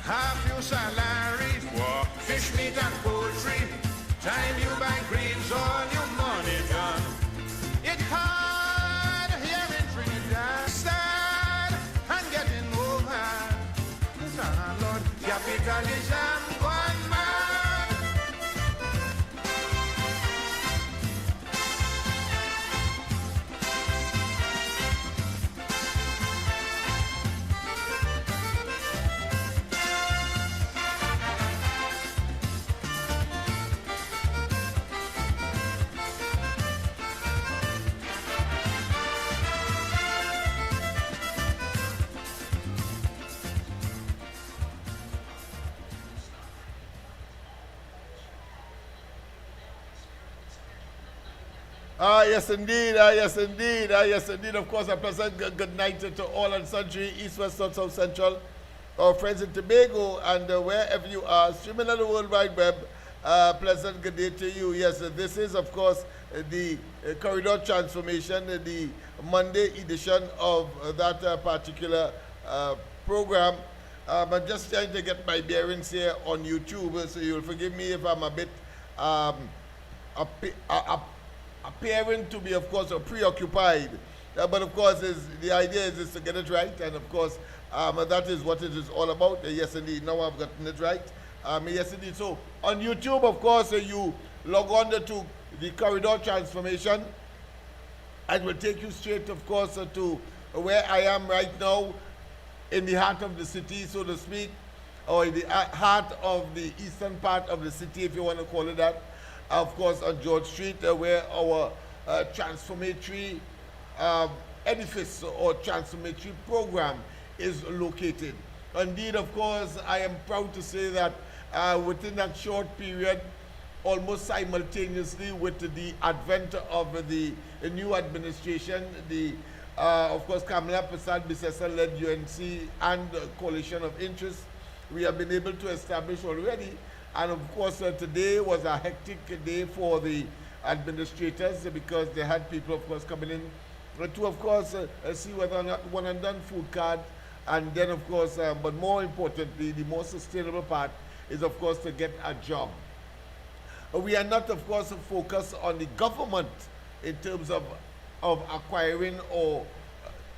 half your salary for fish, meat and poultry. Time you buy greens, all your money gone. It's hard here in Trinidad. Sad and getting over. Lord, capitalism gone mad. Yes, indeed. Yes, indeed. Yes, indeed. Of course, a pleasant good night to all and sundry, East, West, South, South, Central, our friends in Tobago, and wherever you are, streaming on the World Wide Web. Pleasant good day to you. Yes, this is, of course, the Corridor Transformation, the Monday edition of that particular program. I'm just trying to get my bearings here on YouTube, so you'll forgive me if I'm a bit appearing to be, of course, preoccupied. But of course, the idea is to get it right, and of course, that is what it is all about. Yes, indeed. Now I've gotten it right. Yes, indeed. So on YouTube, of course, you log on to the Corridor Transformation, and will take you straight, of course, to where I am right now, in the heart of the city, so to speak, or in the heart of the eastern part of the city, if you want to call it that. Of course, on George Street, where our transformatory edifice or transformatory program is located. Indeed, of course, I am proud to say that within that short period, almost simultaneously with the advent of the new administration, of course, Kamala Prasad Bisesa-led UNC and Coalition of Interest, we have been able to establish already. And of course, today was a hectic day for the administrators because they had people, of course, coming in to, of course, see whether or not one and done food card. And then, of course, but more importantly, the more sustainable part is, of course, to get a job. We are not, of course, focused on the government in terms of acquiring or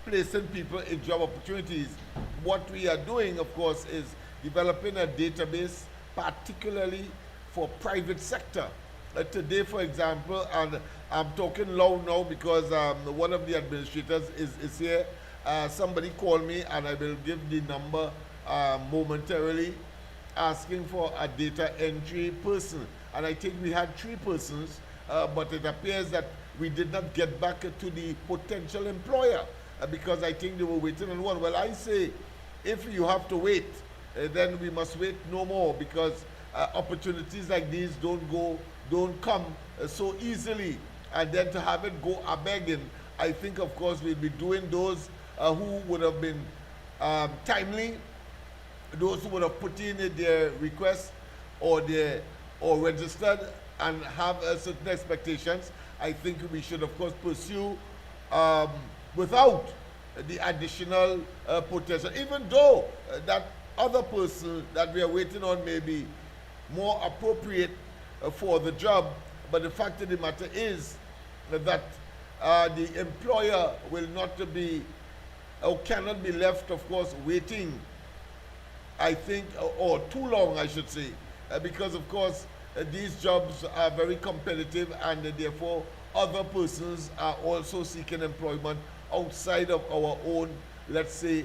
placing people in job opportunities. What we are doing, of course, is developing a database particularly for private sector. Today, for example, and I'm talking loud now because one of the administrators is here. Somebody called me, and I will give the number momentarily, asking for a data entry person. And I think we had 3 persons, but it appears that we did not get back to the potential employer because I think they were waiting on one. Well, I say, if you have to wait, then we must wait no more, because opportunities like these don't come so easily. And then to have it go a begging, I think, of course, we'll be doing those who would have been timely, those who would have put in their request or registered and have certain expectations. I think we should, of course, pursue without the additional potential, even though that other person that we are waiting on may be more appropriate for the job. But the fact of the matter is that the employer will not be or cannot be left, of course, waiting, I think, or too long, I should say, because, of course, these jobs are very competitive, and therefore other persons are also seeking employment outside of our own, let's say,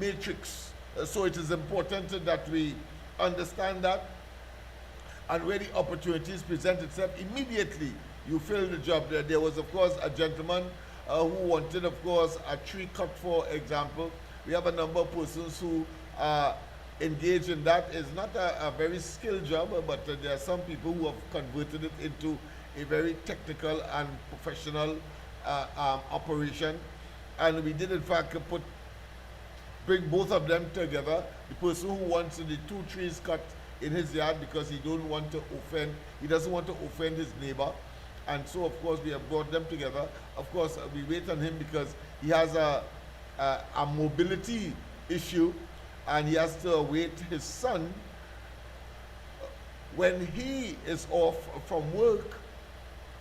matrix. So it is important that we understand that, and where the opportunities present itself, immediately you fill the job. There was, of course, a gentleman who wanted, of course, a tree cut, for example. We have a number of persons who are engaged in that. It's not a very skilled job, but there are some people who have converted it into a very technical and professional operation. And we did, in fact, bring both of them together. The person who wants the 2 trees cut in his yard because he doesn't want to offend his neighbor. And so, of course, we have brought them together. Of course, we wait on him because he has a mobility issue, and he has to await his son when he is off from work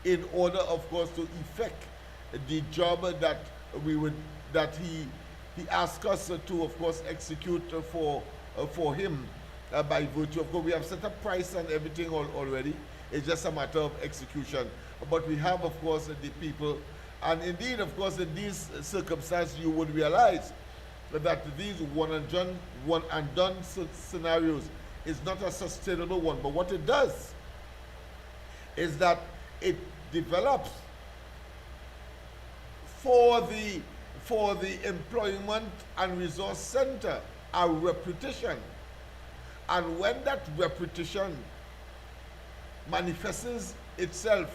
in order, of course, to effect the job that he asked us to, of course, execute for him by virtue. Of course, we have set a price and everything already. It's just a matter of execution. But we have, of course, the people, and indeed, of course, in these circumstances, you would realize that these one and done scenarios is not a sustainable one. But what it does is that it develops for the employment and resource center a reputation. And when that reputation manifests itself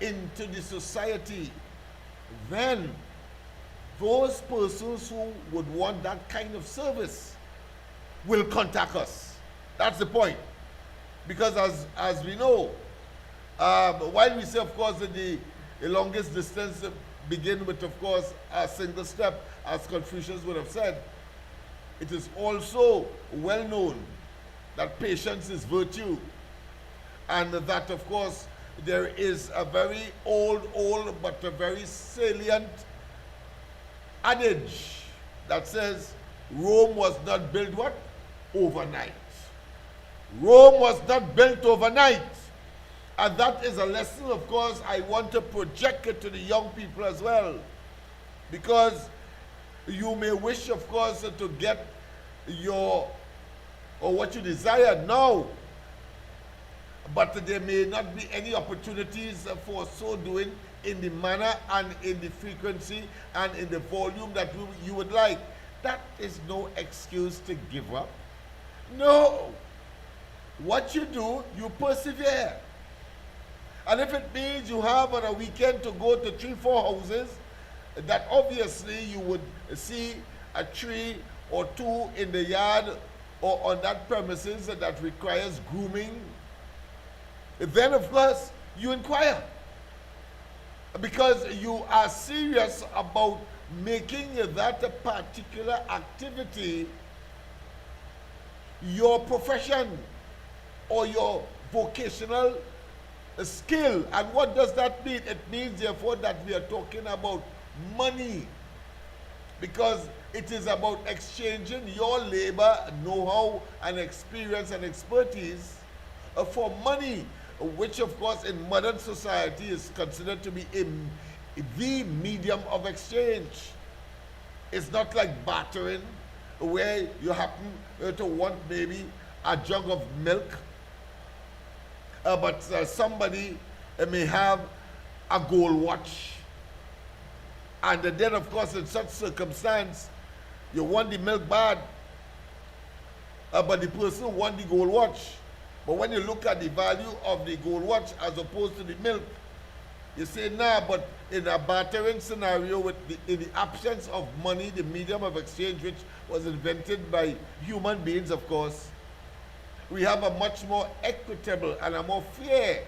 into the society, then those persons who would want that kind of service will contact us. That's the point. Because as we know, while we say, of course, that the longest distance begin with, of course, a single step, as Confucius would have said, it is also well known that patience is virtue, and that, of course, there is a very old but a very salient adage that says Rome was not built what? Overnight. Rome was not built overnight. And that is a lesson, of course, I want to project it to the young people as well. Because you may wish, of course, to get what you desire now, but there may not be any opportunities for so doing in the manner and in the frequency and in the volume that you would like. That is no excuse to give up. No. What you do, you persevere. And if it means you have on a weekend to go to 3-4 houses, that obviously you would see a tree or two in the yard or on that premises that requires grooming, then of course you inquire. Because you are serious about making that particular activity your profession or your vocational skill. And what does that mean? It means, therefore, that we are talking about money. Because it is about exchanging your labor, know-how, and experience and expertise for money, which, of course, in modern society is considered to be the medium of exchange. It's not like bartering, where you happen to want maybe a jug of milk, but somebody may have a gold watch. And then, of course, in such circumstance, you want the milk bad, but the person want the gold watch. But when you look at the value of the gold watch as opposed to the milk, you say, nah, but in a bartering scenario, in the absence of money, the medium of exchange, which was invented by human beings, of course, we have a much more equitable and a more fair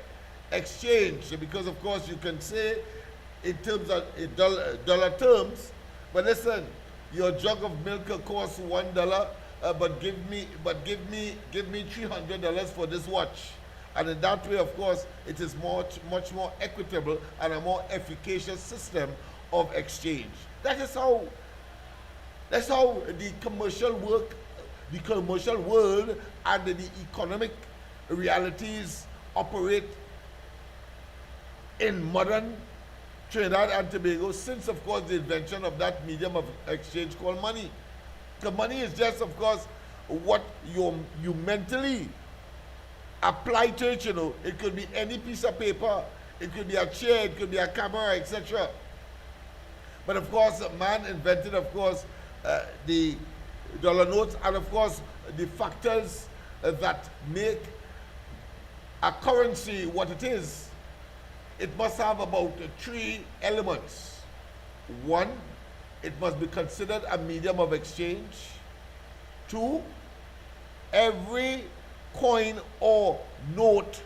exchange. Because, of course, you can say in terms of dollar terms, but listen, your jug of milk costs $1, but give me $300 for this watch. And in that way, of course, it is much more equitable and a more efficacious system of exchange. That's how the commercial world and the economic realities operate in modern Trinidad and Tobago, since, of course, the invention of that medium of exchange called money. The money is just, of course, what you mentally apply to it, It could be any piece of paper, it could be a chair, it could be a camera, etc. But, of course, man invented, of course, the dollar notes, and, of course, the factors that make a currency what it is. It must have about 3 elements. 1, it must be considered a medium of exchange. 2, every coin or note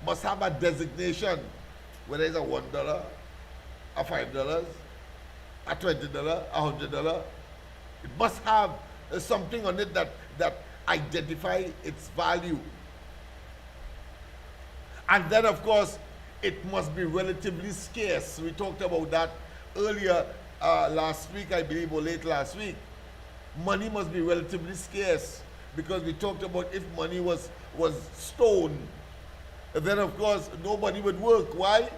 must have a designation, whether it's a $1, a $5, a $20, a $100. It must have something on it that identify its value. And then, of course, it must be relatively scarce. We talked about that earlier last week, I believe, or late last week. Money must be relatively scarce, because we talked about if money was stone, then of course nobody would work. Why?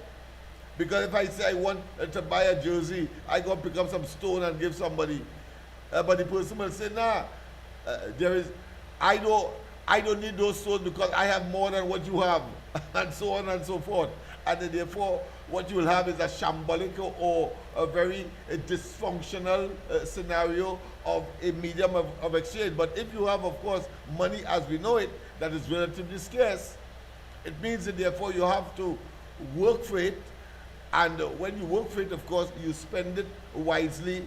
Because if I say I want to buy a jersey, I go pick up some stone and give somebody, but the person will say, nah, I don't need those stones because I have more than what you have, and so on and so forth. And therefore, what you will have is a shambolic or a very dysfunctional scenario of a medium of exchange. But if you have, of course, money as we know it, that is relatively scarce, it means that therefore you have to work for it. And when you work for it, of course, you spend it wisely.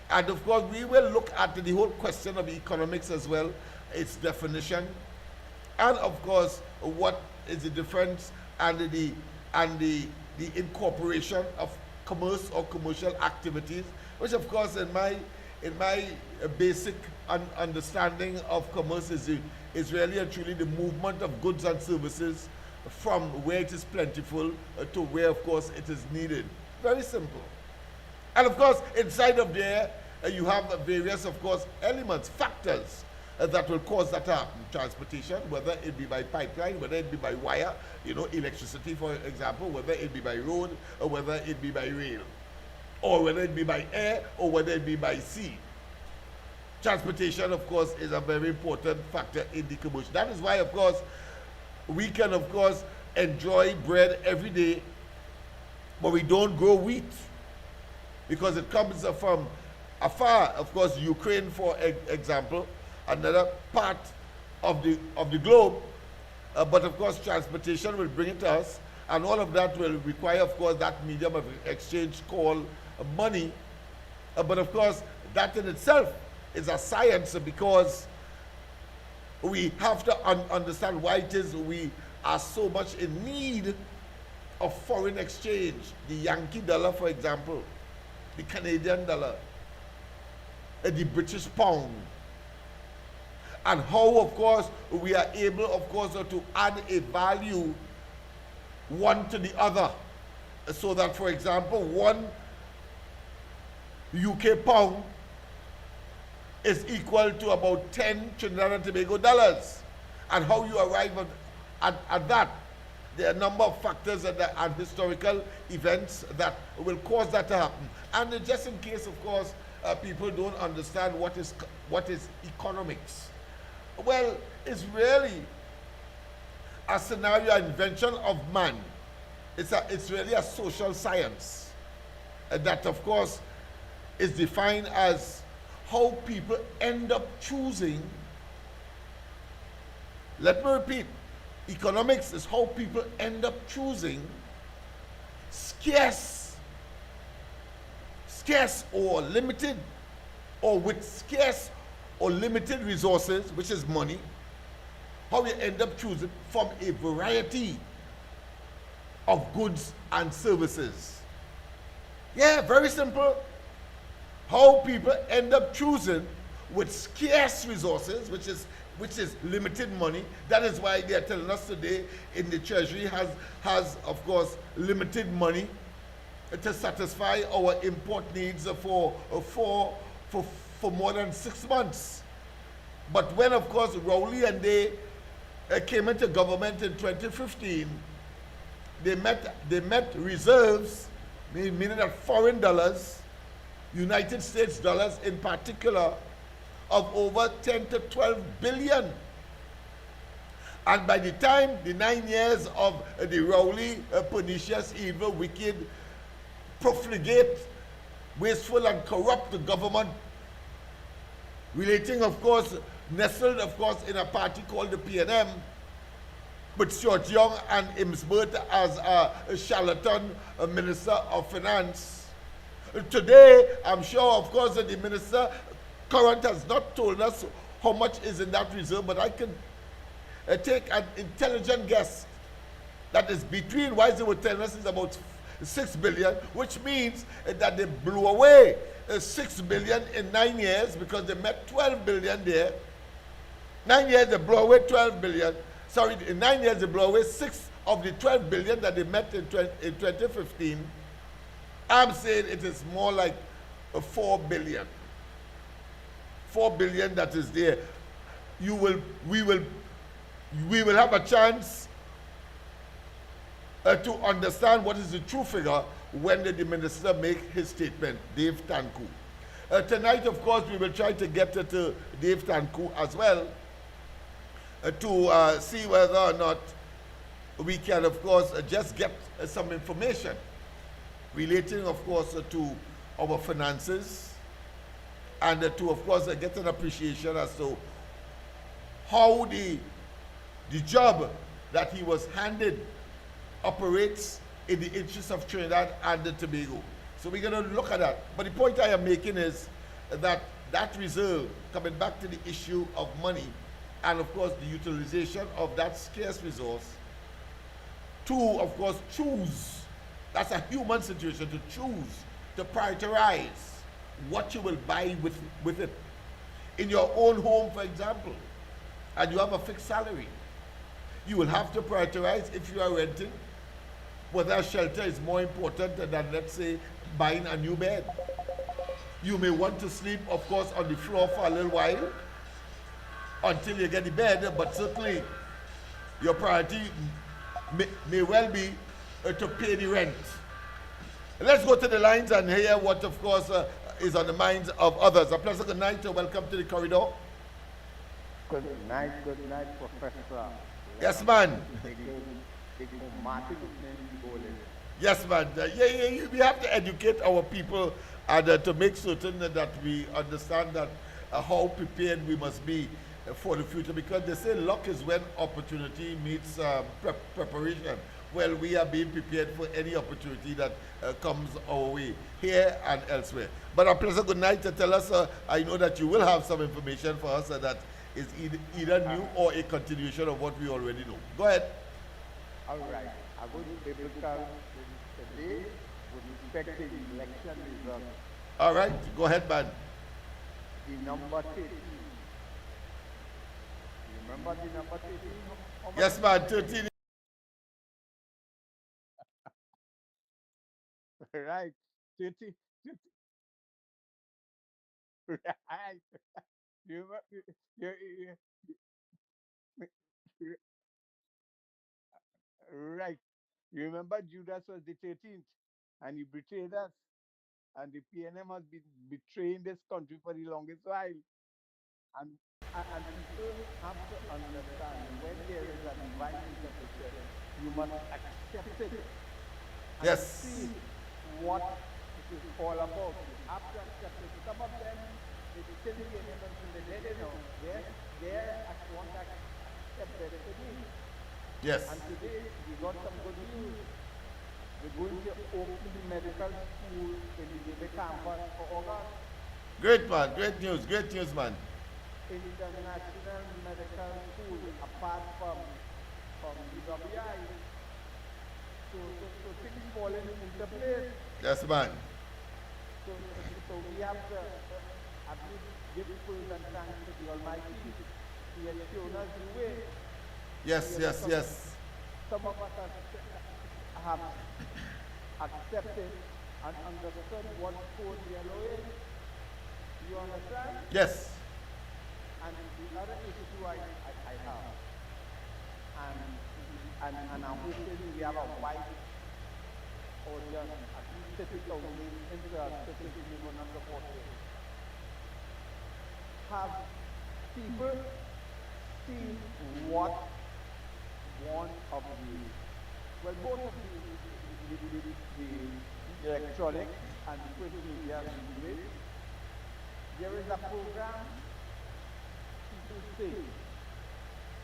And of course, we will look at the whole question of economics as well, its definition, and of course, what is the difference and the incorporation of commerce or commercial activities, which of course in my basic understanding of commerce is really and truly the movement of goods and services from where it is plentiful to where of course it is needed. Very simple. And of course inside of there you have various of course elements, factors that will cause that to happen. Transportation, whether it be by pipeline, whether it be by wire, electricity for example, whether it be by road, or whether it be by rail, or whether it be by air, or whether it be by sea. Transportation, of course, is a very important factor in the commercial. That is why, of course, we can, of course, enjoy bread every day, but we don't grow wheat because it comes from afar. Of course, Ukraine, for example, another part of the globe, but of course transportation will bring it to us, and all of that will require of course that medium of exchange called money, but of course that in itself is a science, because we have to understand why it is we are so much in need of foreign exchange. The Yankee dollar, for example, the Canadian dollar, the British pound, and how, of course, we are able, of course, to add a value one to the other. So that, for example, one UK pound is equal to about 10 Trinidad and Tobago dollars. And how you arrive at that. There are a number of factors and historical events that will cause that to happen. And just in case, of course, people don't understand what is economics. Well, it's really a scenario invention of man. It's really a social science that, of course, is defined as how people end up choosing. Let me repeat. Economics is how people end up choosing scarce or limited, or with scarce or limited resources, which is money, how we end up choosing from a variety of goods and services. Yeah, very simple. How people end up choosing with scarce resources, which is limited money. That is why they are telling us today in the Treasury has of course limited money to satisfy our import needs for more than 6 months. But when, of course, Rowley and they came into government in 2015, they met reserves, meaning that foreign dollars, United States dollars in particular, of over 10 to 12 billion. And by the time the 9 years of the Rowley, pernicious, evil, wicked, profligate, wasteful and corrupt government, relating, of course, nestled, of course, in a party called the PNM, with Stuart Young and Imsbert as a charlatan minister of finance. Today, I'm sure, of course, that the minister current has not told us how much is in that reserve, but I can take an intelligent guess that is between, why they were telling us, is about 6 billion, which means that they blew away 6 billion in 9 years because they met 12 billion there. 9 years they blow away 12 billion. Sorry, in 9 years they blow away 6 of the 12 billion that they met in 2015. I'm saying it is more like 4 billion. 4 billion that is there. We will have a chance to understand what is the true figure when the minister make his statement, Dave Tanku. Tonight, of course, we will try to get to Dave Tanku as well to see whether or not we can, of course, just get some information relating, of course, to our finances and to, of course, get an appreciation as to how the job that he was handed operates in the interest of Trinidad and Tobago. So we're going to look at that. But the point I am making is that that reserve, coming back to the issue of money, and of course the utilization of that scarce resource, to, of course, choose, that's a human situation, to choose, to prioritize what you will buy with it. In your own home, for example, and you have a fixed salary, you will have to prioritize, if you are renting, whether shelter is more important than, let's say, buying a new bed. You may want to sleep, of course, on the floor for a little while until you get the bed, but certainly your priority may well be to pay the rent. Let's go to the lines and hear what, of course, is on the minds of others. A pleasant good night. Welcome to the corridor. Good night, Professor. Yes, man. Yes, man. We have to educate our people and to make certain that we understand that how prepared we must be for the future, because they say luck is when opportunity meets preparation. Well, we are being prepared for any opportunity that comes our way here and elsewhere. But a pleasant good night to tell us, I know that you will have some information for us that is either new or a continuation of what we already know. Go ahead. All right. I would be able to today with respect to the election results. All right. Go ahead, man. The number 13. You remember the number 13? Yes, man. 13. Right. 13. Right. You right. You remember Judas was the 13th and he betrayed us. And the PNM has been betraying this country for the longest while. And people have to understand when there is a divine intervention, you must accept it. And see what it is all about. You have to accept it. Some of them, they still the elements in the dead, they're at one accept that today. Yes. And today, we got some good news. We're going to open the medical school in the David campus for August. Great, man. Great news, man. International medical school, apart from the WI. So things falling into place. Yes, man. So we have to at least give praise and thanks to the Almighty. He has shown us the way. Yes. Some of us have accepted and understood what code yellow is. You understand? Yes. And the other issue I have, and I'm hoping we have a white or just at least 30,000 into a certain people not supported. Have people seen what one of the, well, both of the electronic and the print media is there is a program people say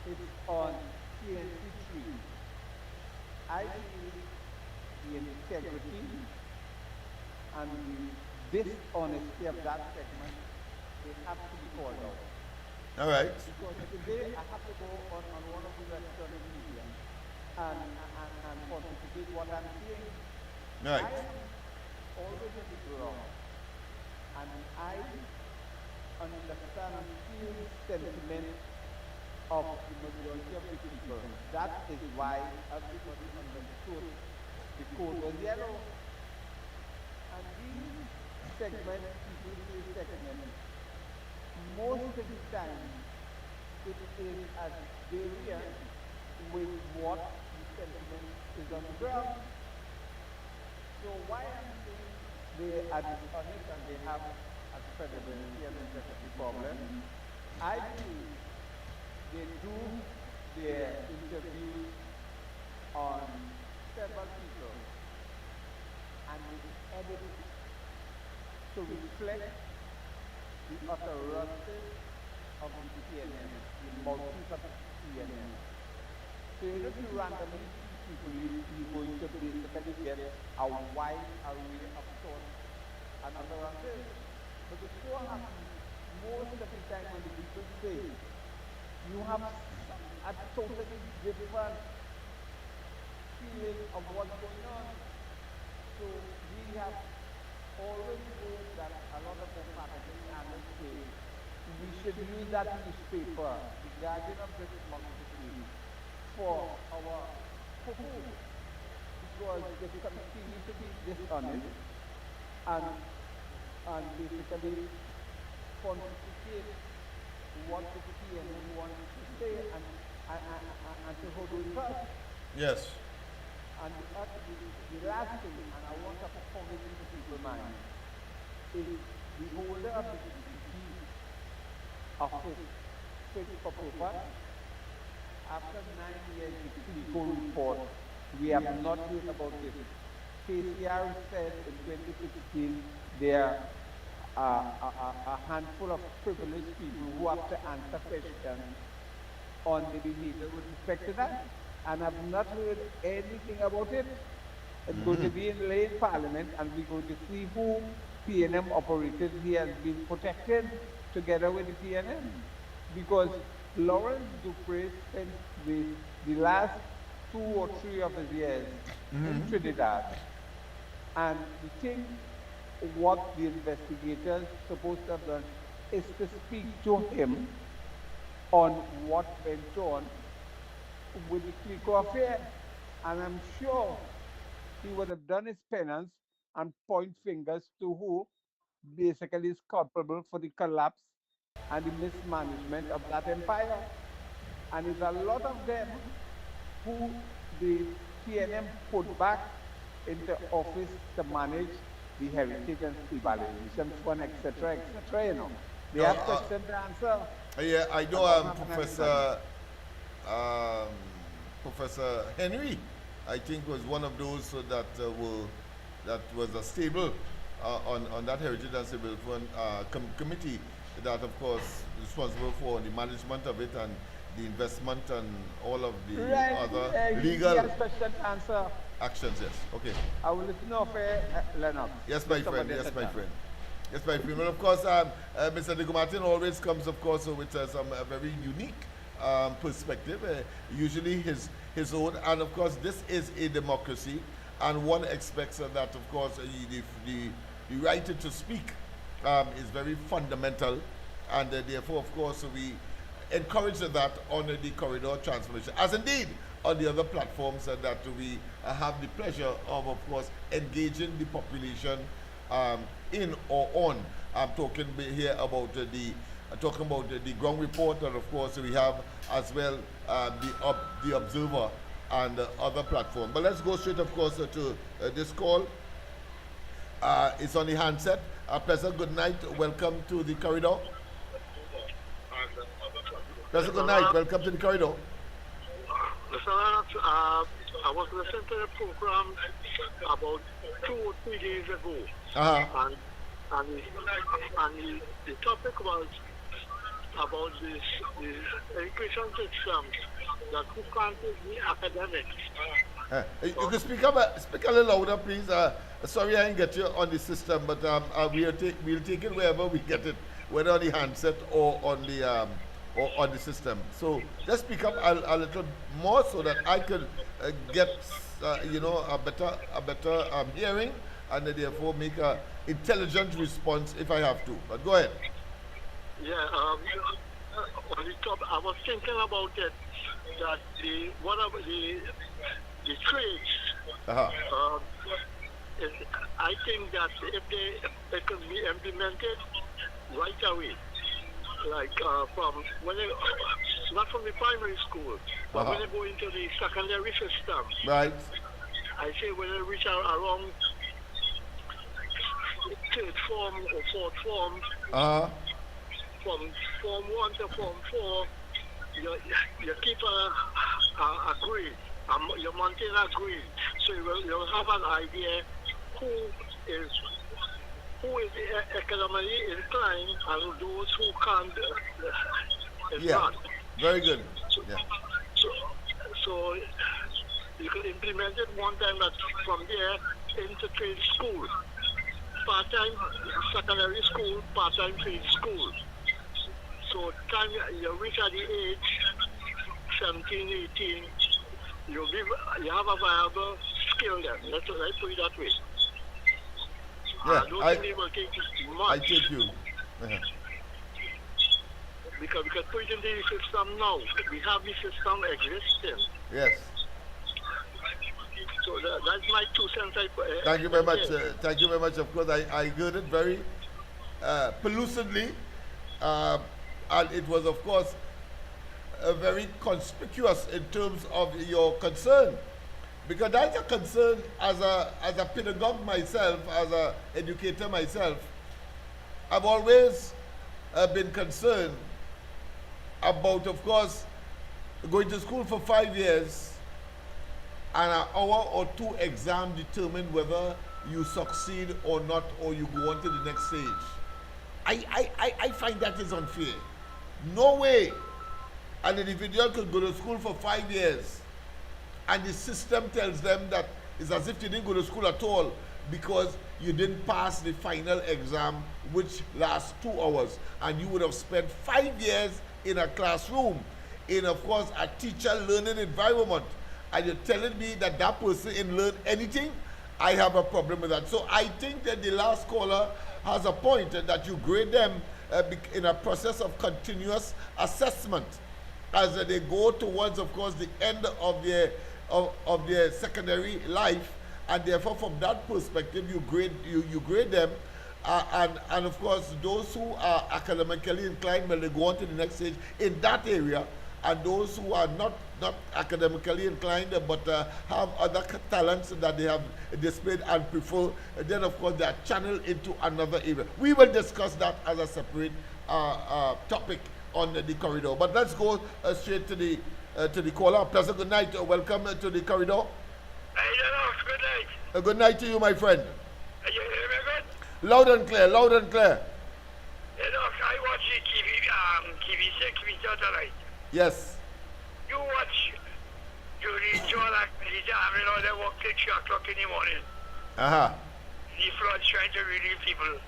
it's on TNC3. I feel the integrity and the dishonesty of that segment, they have to be called out. All right. Because today I have to go on one of the electronic media and pontificate what I'm seeing. Right. I am always on the ground, and I understand and feel the sentiment of the majority of the people. That is why everybody understood the code was yellow. And these segments, people say segments, most of the time it is at variance with what the sentiment is on the ground. So why I'm saying they are dishonest and they have a credibility and integrity problem, I believe they do their interviews on several people and they edit it to reflect the utterances of the PNM, the mouthpiece of the PNM. So even if you randomly choose people, you're going to basically get a wide array of thoughts and utterances. But it so happens, most of the time when the people say, you have a totally different feeling of what's going on. So we have always heard that a lot of the marketing analysts say we should use that newspaper, the Guardian of this democracy, for our purpose because they continue to be dishonest and basically pontificate what the PNM wants to say and to hold it first. Yes. And the last thing, and I want to point it into people's mind, is the holder of the DCP office fit for purpose. After 9 years, the CLICO report, we have not heard about this. KCR said in 2016 there are a handful of privileged people who have to answer questions on the behavior with respect to that. And I've not heard anything about it. It's going to be in late parliament, and we're going to see who PNM operators he has been protected together with the PNM. Because Lawrence Dupre spent the last 2 or 3 of his years in Trinidad. And the thing, what the investigators supposed to have done is to speak to him on what went on with the CLICO affair. And I'm sure he would have done his penance and point fingers to who basically is culpable for the collapse and the mismanagement of that empire. And it's a lot of them who the PNM put back into office to manage the Heritage and Stabilization Fund, etc., etc. You know, they have questions to answer. Yeah, I know, Professor Henry, I think, was one of those that that was a stable on that Heritage and Stabilization Fund committee that, of course, is responsible for the management of it and the investment and all of the other legal answer. actions. Yes. Okay. I will listen off, Lennox. Yes, my friend. Yes, my friend. Yes, my friend. Well, of course, Mr. Diego Martin always comes, of course, with some very unique perspective, usually his own. And, of course, this is a democracy, and one expects that, of course, the right to speak is very fundamental, and therefore, of course, we encourage that on the corridor transformation, as indeed on the other platforms that we have the pleasure of course, engaging the population in or on. I'm talking here about the ground report, and of course we have as well the Observer and other platform. But let's go straight, of course, to this call. It's on the handset. Pleasant good night. Welcome to the corridor. Pleasant good night. Welcome to the corridor. Mr. Lennox, I was listening to the program about 2 or 3 days ago, and the topic was about this education system that who can't take the academics. You can speak a little louder, please. Sorry I didn't get you on the system, but we'll take it wherever we get it, whether on the handset or on the system. So just speak up a little more so that I could get a better hearing, and therefore make a intelligent response if I have to. But go ahead. Yeah, on the top, I was thinking about it, that one of the trades, Uh-huh. is, I think that if it could be implemented right away, like from when they, not from the primary school, but when they go into the secondary system. Right. I say when they reach around third form or fourth form, Uh-huh. from Form 1 to Form 4, you keep a grade, you maintain a grade. So you'll have an idea who is economically inclined and those who can't is Yeah. not. Very good. Yeah. So you can implement it one time, that from there into trade school. Part-time secondary school, part-time trade school. So time you reach at the age 17, 18, you have a viable skill then. Let's put it that way. Yeah, I don't think it will take much. I take you. Uh-huh. Because we can put it in the system now. We have the system existing. Yes. So that's my 2 cents. Thank you very much. Thank you very much. Of course, I heard it very pellucidly. And it was, of course, very conspicuous in terms of your concern. Because that's a concern as a pedagogue myself, as an educator myself. I've always been concerned about, of course, going to school for 5 years and an hour or two exam determine whether you succeed or not, or you go on to the next stage. I find that is unfair. No way an individual could go to school for 5 years and the system tells them that it's as if you didn't go to school at all because you didn't pass the final exam, which lasts 2 hours, and you would have spent 5 years in a classroom, in, of course, a teacher learning environment, and you're telling me that that person didn't learn anything? I have a problem with that. So I think that the last caller has a point, that you grade them in a process of continuous assessment as they go towards, of course, the end of their secondary life, and therefore from that perspective you grade them, and of course those who are academically inclined when they go on to the next stage in that area, and those who are not academically inclined but have other talents that they have displayed and prefer, then of course they are channeled into another area. We will discuss that as a separate topic on the corridor. But let's go straight to the caller. Pleasant good night. Welcome to the corridor. Hey, Lennox, good night. Good night to you, my friend. You hear me good? Loud and clear, loud and clear. Lennox, I watch the TV6 with tonight. Yes. You watch, you read John they work till 3 o'clock in the morning. Uh-huh. The flood's trying to relieve people.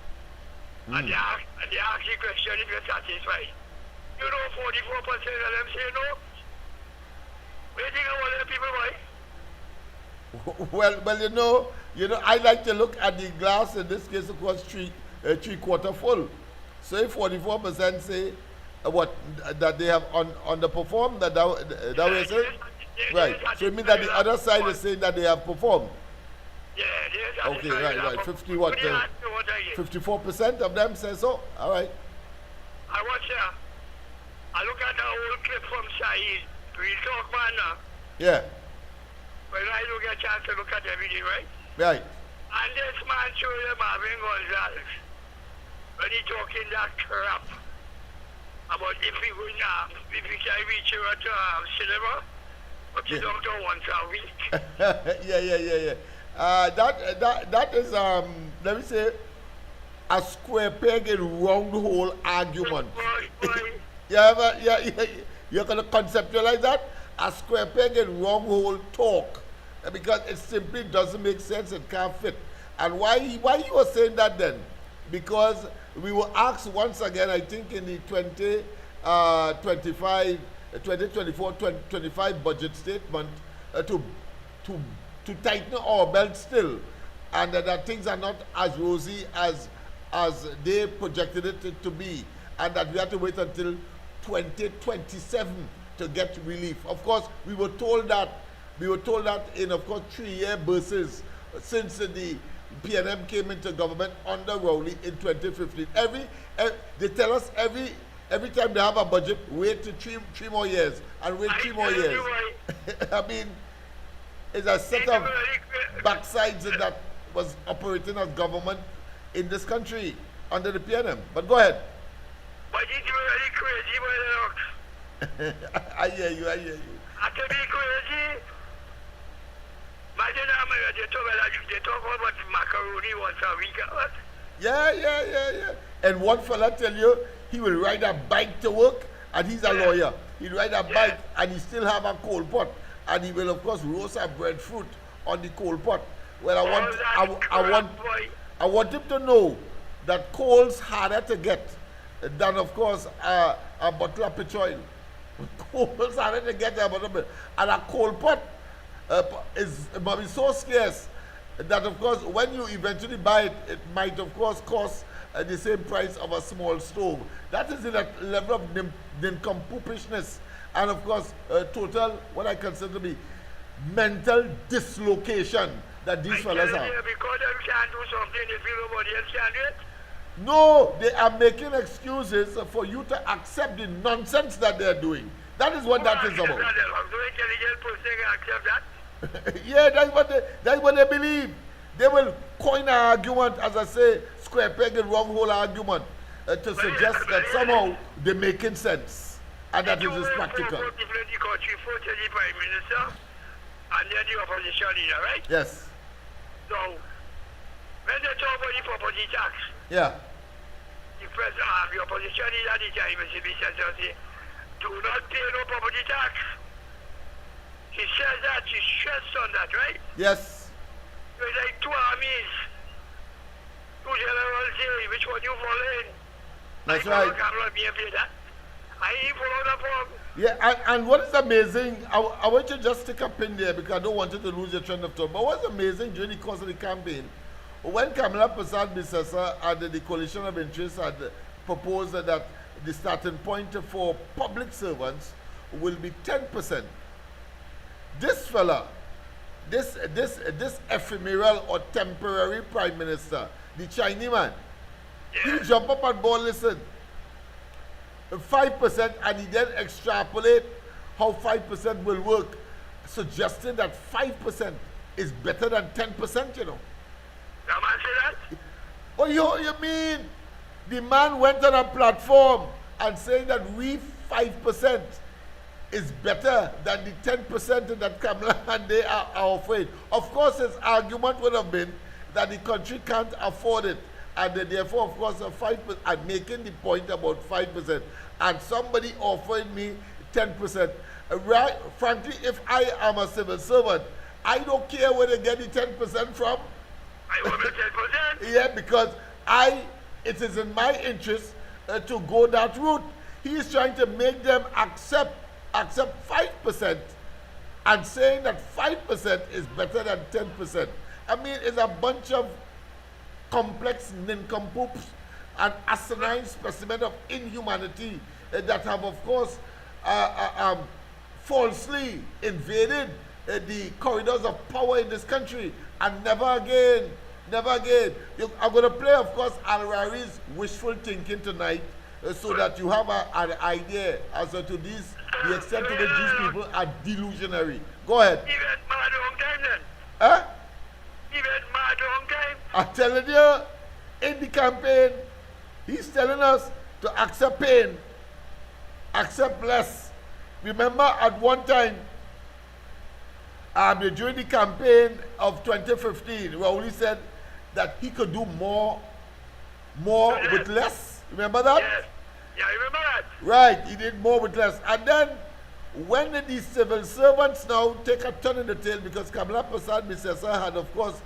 And they ask the question if you're satisfied. You know 44% of them say no. What do you think about them people, boy? Well, I like to look at the glass, in this case, of course, three-quarter full. So if 44% say that they have underperformed, that way say? Right. So it means that the other side is saying that they have performed. Yeah, okay, right. 54% of them say so. All right. I look at the whole clip from Saeed. We talk, man. Yeah. When I do get a chance to look at everything, right? Right. And this man showed them Marvin Gonzalez when he talking that crap about if we can reach you at cinema, but you don't go once a week. Yeah. That is let me say, a square peg in round hole argument. You're gonna conceptualize that? A square peg in round hole talk, because it simply doesn't make sense. It can't fit. And why you were saying that then? Because we were asked once again, I think in the 2024-2025 budget statement, to to tighten our belt still, and that things are not as rosy as they projected it to be, and that we have to wait until 2027 to get relief. Of course, we were told that in, of course, 3-year bursts since the PNM came into government under Rowley in 2015. They tell us every time they have a budget, wait to three more years and wait 3 more years. I mean, it's a set of backsides that was operating as government in this country under the PNM. But go ahead. But it's really crazy, Lennox. I hear you. I can be crazy. Imagine how they talk about macaroni once a week. Yeah. And one fella tell you he will ride a bike to work, and he's a lawyer. He'll ride a bike and he still have a coal pot, and he will of course roast a breadfruit on the coal pot. Well, I want him to know that coal's harder to get than of course a bottle of petrol oil. Coal's harder to get than a bottle of petrol, and a coal pot might be so scarce that of course when you eventually buy it, it might of course cost the same price of a small stove. That is in a level of nincompoopishness, and of course total what I consider to be mental dislocation that these fellas have. Because they can't do something if nobody else can do it. No, they are making excuses for you to accept the nonsense that they are doing. That is what that is about. No intelligent person can accept that. Yeah, that's what they believe. They will coin an argument, as I say, square peg and wrong hole argument to suggest that somehow they're making sense, and that is practical. First the Prime Minister, and then the opposition leader, right? Yes. So, when they talk about the property tax, Yeah. the opposition leader, the time, say, do not pay no property tax. She says that, she stressed on that, right? Yes. It's like 2 armies, 2 generals say, which one you follow in? That's right. Yeah, and what is amazing, I want you to just stick up in there because I don't want you to lose your trend of thought. But what's amazing during the course of the campaign, when Kamala Prasad-Bissessar and the coalition of interests had proposed that the starting point for public servants will be 10%. This fella, this ephemeral or temporary prime minister, the Chinese man, he jump up and board, listen, 5%, and he then extrapolate how 5% will work, suggesting that 5% is better than 10%, you know. The man say that? Oh, you mean the man went on a platform and saying that we 5% is better than the 10% that Kamala and they are offering. Of course, his argument would have been that the country can't afford it, and therefore, of course, 5%. I'm making the point about 5%, and somebody offering me 10%. Right? Frankly, if I am a civil servant, I don't care where they get the 10% from. I want the 10%. Yeah, because it is in my interest to go that route. He is trying to make them accept 5% and saying that 5% is better than 10%. I mean, it's a bunch of complex nincompoops and asinine specimen of inhumanity that have, of course, falsely invaded the corridors of power in this country, and never again. I'm going to play, of course, Al-Rari's wishful thinking tonight, so that you have an idea as to the extent to which these people are delusionary. Go ahead. Even mad long time then. Huh? Even mad long time. I'm telling you, in the campaign, he's telling us to accept pain, accept less. Remember, at one time, during the campaign of 2015, Raouli said that he could do more with less. Remember that? Yes. Yeah, I remember that. Right, he did more with less. And then, when these civil servants now take a turn in the tail, because Kamala Prasad-Bissessar had, of course,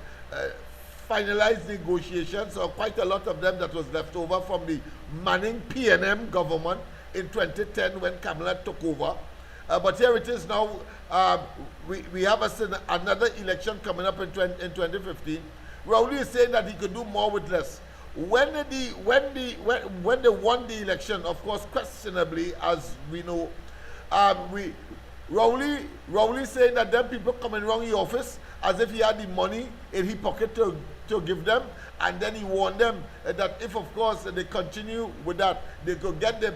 finalized negotiations, or quite a lot of them that was left over from the Manning PNM government in 2010 when Kamala took over. But here it is now. We have another election coming up in 2015. Rowley is saying that he could do more with less. When they won the election, of course, questionably, as we know, Rowley saying that then people coming around the office as if he had the money in his pocket to give them, and then he warned them that if, of course, they continue with that, they go get the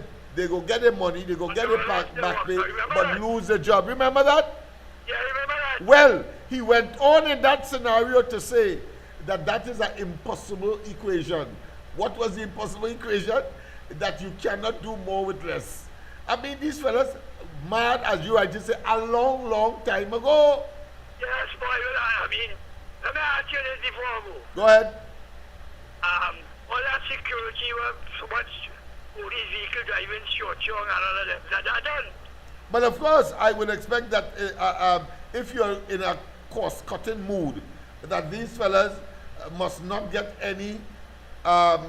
money, they go get the back pay, but lose the job. Remember that? Yeah, I remember that. Well, he went on in that scenario to say that is an impossible equation. What was the impossible equation? That you cannot do more with less. I mean, these fellas, mad as you rightly say, a long, long time ago. Yes, boy, I mean, let me ask you this before I go. Go ahead. All that security work, so much police vehicle driving, short, and all of that done. But of course, I would expect that if you're in a cost-cutting mood, that these fellas must not get any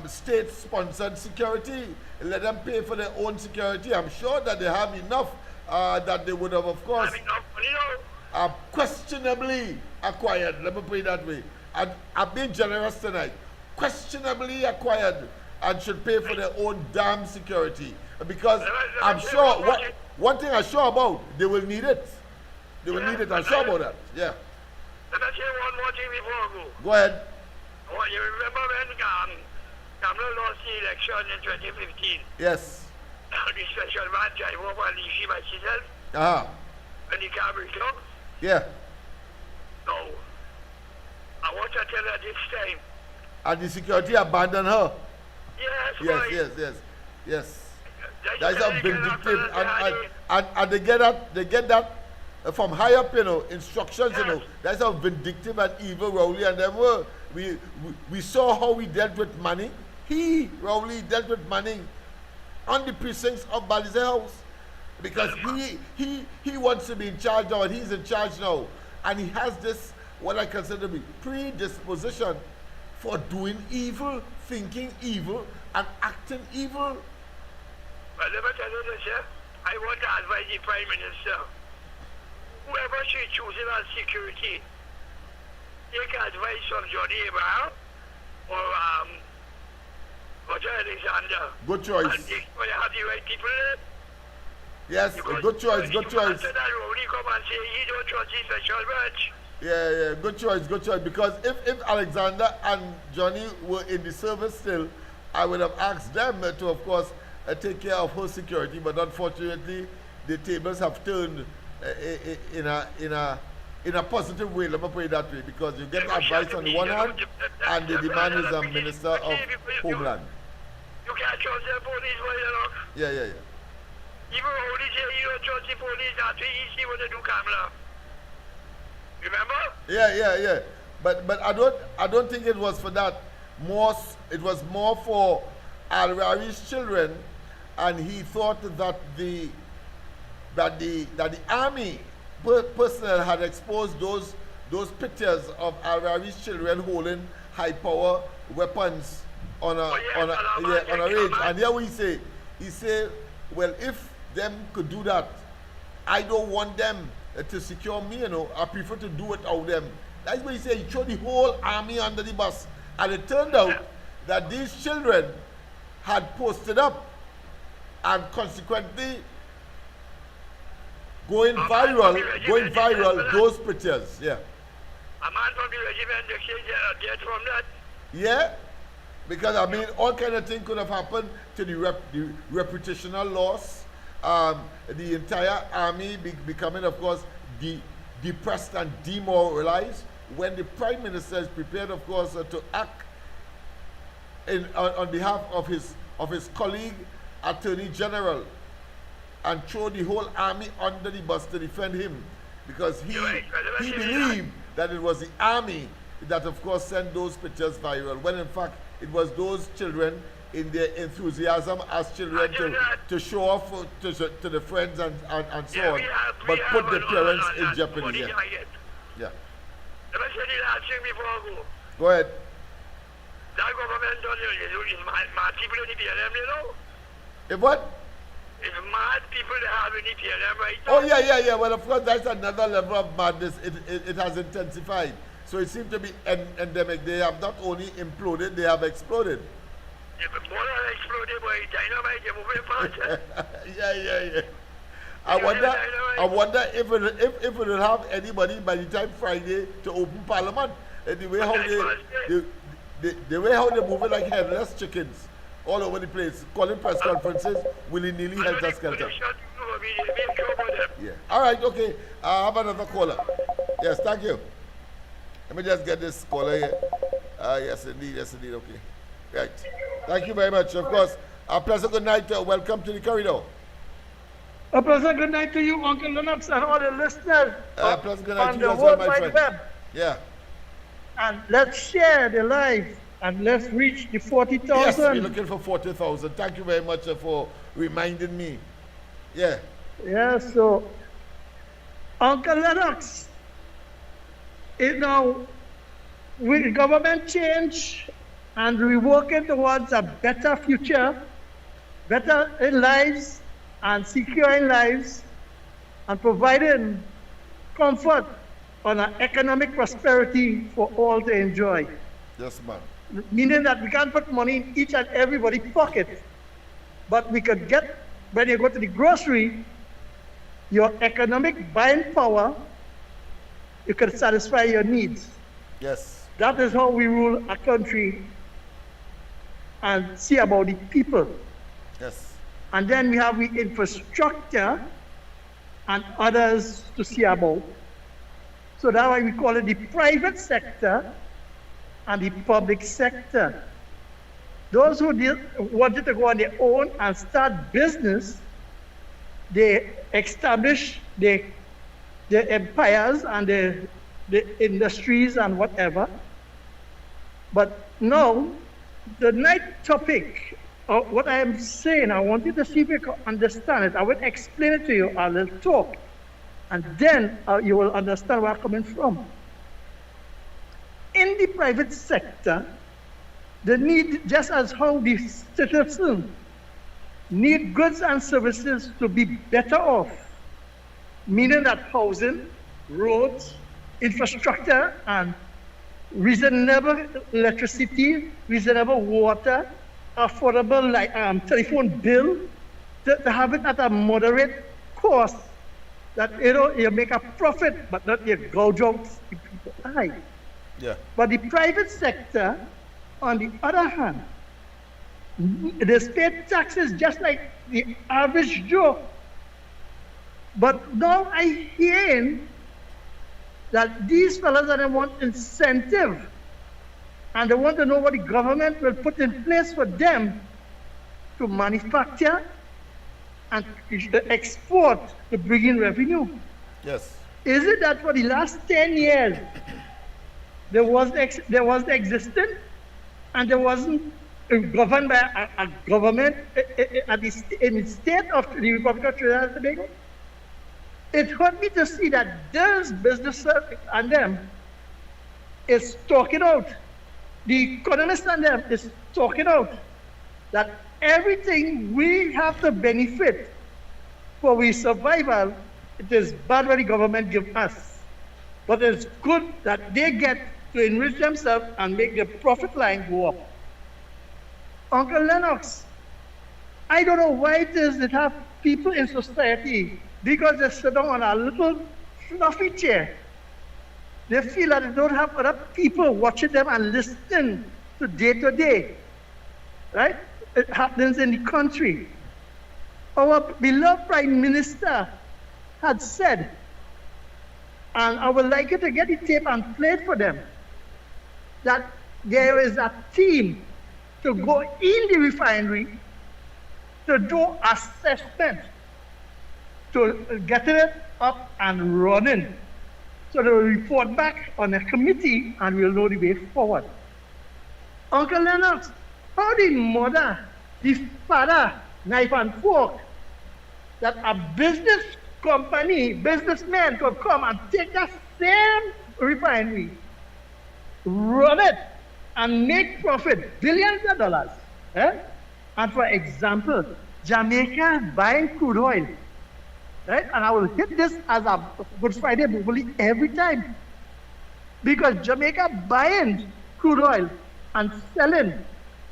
state-sponsored security. Let them pay for their own security. I'm sure that they have enough that they would have, of course, questionably acquired. Let me put it that way. I've been generous tonight. Questionably acquired and should pay for their own damn security. Because I'm sure, one thing I'm sure about, they will need it. They will need it. I'm sure about that. Yeah. Let me say one more thing before I go. Go ahead. Oh, you remember when Kamala lost the election in 2015? Yes. The special man drive over and leave by himself. And the car break down. Yeah. No. I want to tell her this time. And the security abandoned her. Yes. Yes. That is a vindictive, and they get that from higher up, instructions, That's how vindictive and evil Rowley and them were. We saw how he dealt with Manning. Rowley, dealt with Manning on the precincts of Balize House. Because he wants to be in charge now, and he's in charge now. And he has this, what I consider to be predisposition for doing evil, thinking evil, and acting evil. Well, let me tell you this, I want to advise the Prime Minister. Whoever she chooses as security, take advice from Johnny Abraham or Roger Alexander. Good choice. And they have the right people there. Yes, good choice. After that, Rowley come and say he don't trust the special branch. Yeah, good choice. Because if Alexander and Johnny were in the service still, I would have asked them to, of course, take care of her security. But unfortunately, the tables have turned in a positive way. Let me put it that way, because you get advice on the one hand, and the man is a minister of Homeland. You can't trust the police, Yeah. Even Rowley say you don't trust the police after he see what they do, Kamala. Remember? Yeah. But I don't think it was for that. It was more for Al-Rari's children, and he thought that the army personnel had exposed those pictures of Al-Rari's children holding high power weapons on a range. And here he say, well, if them could do that, I don't want them to secure me, I prefer to do it out them. That's why he said he threw the whole army under the bus. And it turned out that these children had posted up and consequently going viral those pictures. Yeah. A man from the regiment, they say they are dead from that. Yeah. Because I mean, all kind of things could have happened to the reputational loss. The entire army becoming, of course, depressed and demoralized when the Prime Minister is prepared, of course, to act on behalf of his colleague, Attorney General, and throw the whole army under the bus to defend him, because he believed that it was the army that, of course, sent those pictures viral, when in fact it was those children in their enthusiasm as children to show off to the friends and so on, but put their parents in jeopardy. Yeah. Let me say the last thing before I go. Go ahead. That government done is my people in the BLM, If what? It's mad people that have any PLM right now. Oh, yeah. Well, of course, that's another level of madness. It has intensified. So it seems to be endemic. They have not only imploded, they have exploded. Yeah, but more than exploded, boy. Dynamite, you're moving fast. Yeah. I wonder if it will have anybody by the time Friday to open Parliament. The way how they move it like headless chickens all over the place, calling press conferences, willy-nilly, helter-skelter. Yeah. All right, okay. I have another caller. Yes, thank you. Let me just get this caller here. Yes, indeed. Okay. Right. Thank you very much. Of course, a pleasant good night. Welcome to the corridor. A pleasant good night to you, Uncle Lennox, and all the listeners pleasant good night on to you the as well, World my Wide friend. Web. Yeah. And let's share the live and let's reach the 40,000. Yes, we're looking for 40,000. Thank you very much for reminding me. Yeah. Yeah, so Uncle Lennox, with government change and we're working towards a better future, better in lives and securing lives and providing comfort on an economic prosperity for all to enjoy. Yes, ma'am. Meaning that we can't put money in each and everybody's pocket, but we could get, when you go to the grocery, your economic buying power, you can satisfy your needs. Yes. That is how we rule a country and see about the people. Yes. And then we have the infrastructure and others to see about. So that's why we call it the private sector and the public sector. Those who wanted to go on their own and start business, they establish the empires and the industries and whatever. But now, the night topic, what I am saying, I want you to see if you can understand it. I will explain it to you, I will talk, and then you will understand where I'm coming from. In the private sector, the need, just as how the citizens need goods and services to be better off, meaning that housing, roads, infrastructure, and reasonable electricity, reasonable water, affordable telephone bill, to have it at a moderate cost, that you make a profit, but not you gouge out the people eye. Yeah. But the private sector, on the other hand, they pay taxes just like the average Joe. But now I hear that these fellas they want incentive, and they want to know what the government will put in place for them to manufacture and export to bring in revenue. Yes. Is it that for the last 10 years there was existence and there wasn't governed by a government in the state of the Republic of Trinidad and Tobago? It hurt me to see that those businesses and them is talking out. The economists and them is talking out that everything we have to benefit for our survival, it is bad what the government gives us. But it's good that they get to enrich themselves and make the profit line go up. Uncle Lennox, I don't know why it is that have people in society, because they sit down on a little fluffy chair, they feel that they don't have other people watching them and listening to day, right? It happens in the country. Our beloved Prime Minister had said, and I would like you to get the tape and play it for them, that there is a team to go in the refinery to do assessment, to get it up and running. So they will report back on a committee and we'll know the way forward. Uncle Lennox, how the mother, the father, knife and fork, that a business company, businessman could come and take that same refinery, run it, and make profit, billions of dollars. And for example, Jamaica buying crude oil, right? And I will hit this as a Good Friday bully every time. Because Jamaica buying crude oil and selling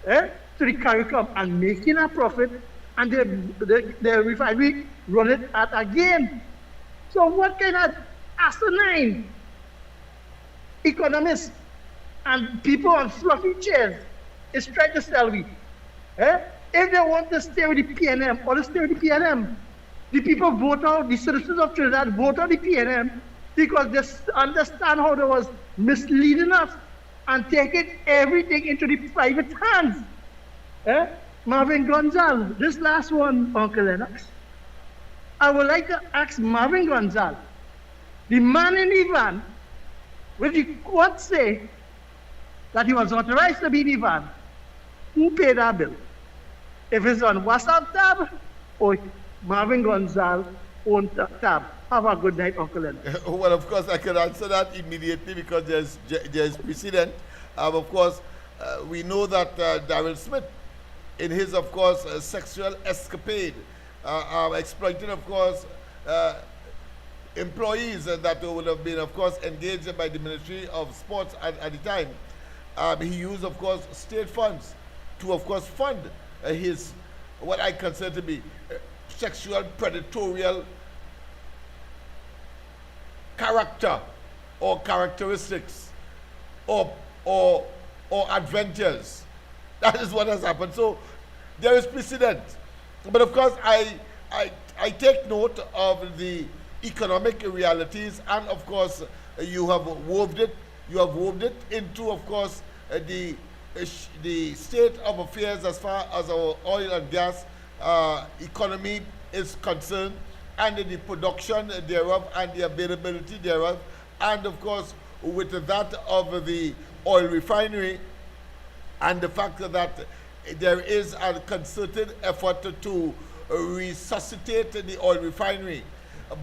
to the CARICOM and making a profit, and the refinery run it at again. So what kind of asinine economists and people on fluffy chairs is trying to sell me? If they want to stay with the PNM, or to stay with the PNM, the people vote out, the citizens of Trinidad vote out the PNM because they understand how they was misleading us and taking everything into the private hands. Marvin Gonzalez, this last one, Uncle Lennox. I would like to ask Marvin Gonzalez, the man in the van, with the court say that he was authorized to be in the van, who paid that bill? If it's on WhatsApp tab or Marvin Gonzalez own tab. Have a good night, Uncle Lennox. Well, of course, I can answer that immediately because there's precedent. Of course, we know that Darrell Smith, in his, of course, sexual escapade, exploiting, of course, employees that would have been, of course, engaged by the Ministry of Sports at the time. He used, of course, state funds to, of course, fund his, what I consider to be sexual predatorial character or characteristics or adventures. That is what has happened. So there is precedent. But of course, I take note of the economic realities, and of course, you have woven it into, of course, the state of affairs as far as our oil and gas economy is concerned, and the production thereof and the availability thereof, and of course with that of the oil refinery, and the fact that there is a concerted effort to resuscitate the oil refinery.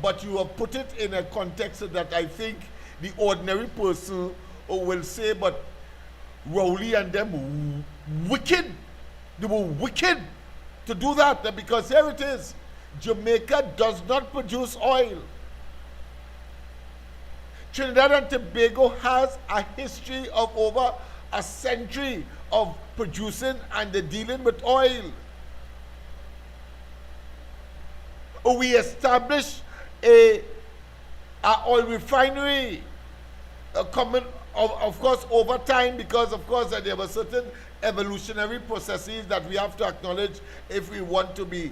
But you have put it in a context that I think the ordinary person will say, but Rowley and them wicked. They were wicked to do that, because here it is. Jamaica does not produce oil. Trinidad and Tobago has a history of over a century of producing and dealing with oil. We established a oil refinery coming, of course, over time, because of course there were certain evolutionary processes that we have to acknowledge if we want to be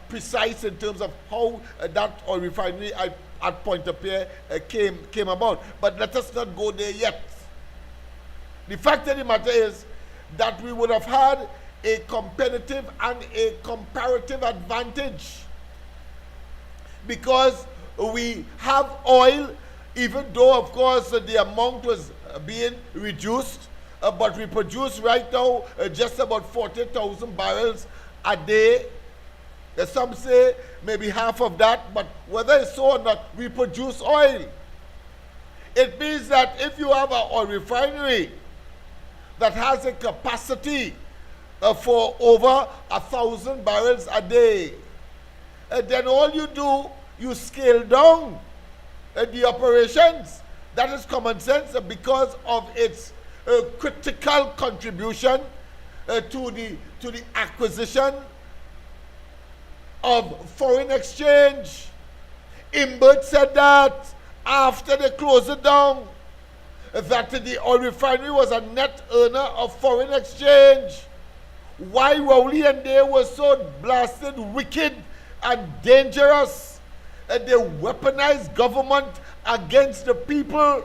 precise in terms of how that oil refinery at Pointe-à-Pierre came about. But let us not go there yet. The fact of the matter is that we would have had a competitive and a comparative advantage because we have oil, even though of course the amount was being reduced, but we produce right now just about 40,000 barrels a day. Some say maybe half of that, but whether it's so or not, we produce oil. It means that if you have an oil refinery that has a capacity for over 1,000 barrels a day, then all you do, you scale down the operations. That is common sense because of its critical contribution to the acquisition of foreign exchange. Imbert said that after they closed it down, that the oil refinery was a net earner of foreign exchange. Why Rowley and they were so blasted, wicked, and dangerous? They weaponized government against the people,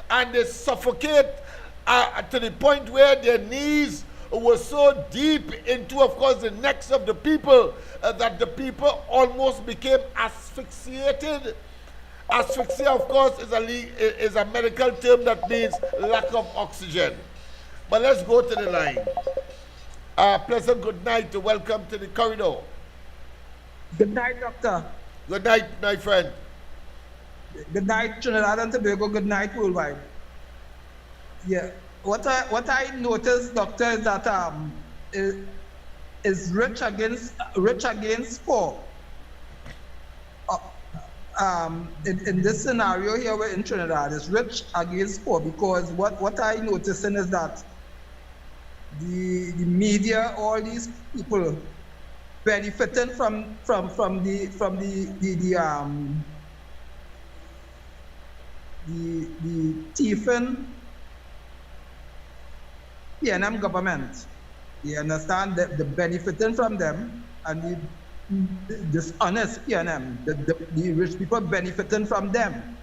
and they suffocate to the point where their knees were so deep into, of course, the necks of the people that the people almost became asphyxiated. Asphyxia, of course, is a medical term that means lack of oxygen. But let's go to the line. Pleasant good night. Welcome to the corridor. Good night, Doctor. Good night, my friend. Good night, Trinidad and Tobago. Good night, worldwide. Yeah. What I noticed, Doctor, is that is rich against poor. In this scenario here, we're in Trinidad, it's rich against poor, because what I noticing is that the media, all these people benefiting from the thieving PNM government. You understand that the benefiting from them, and the dishonest PNM, the rich people benefiting from them.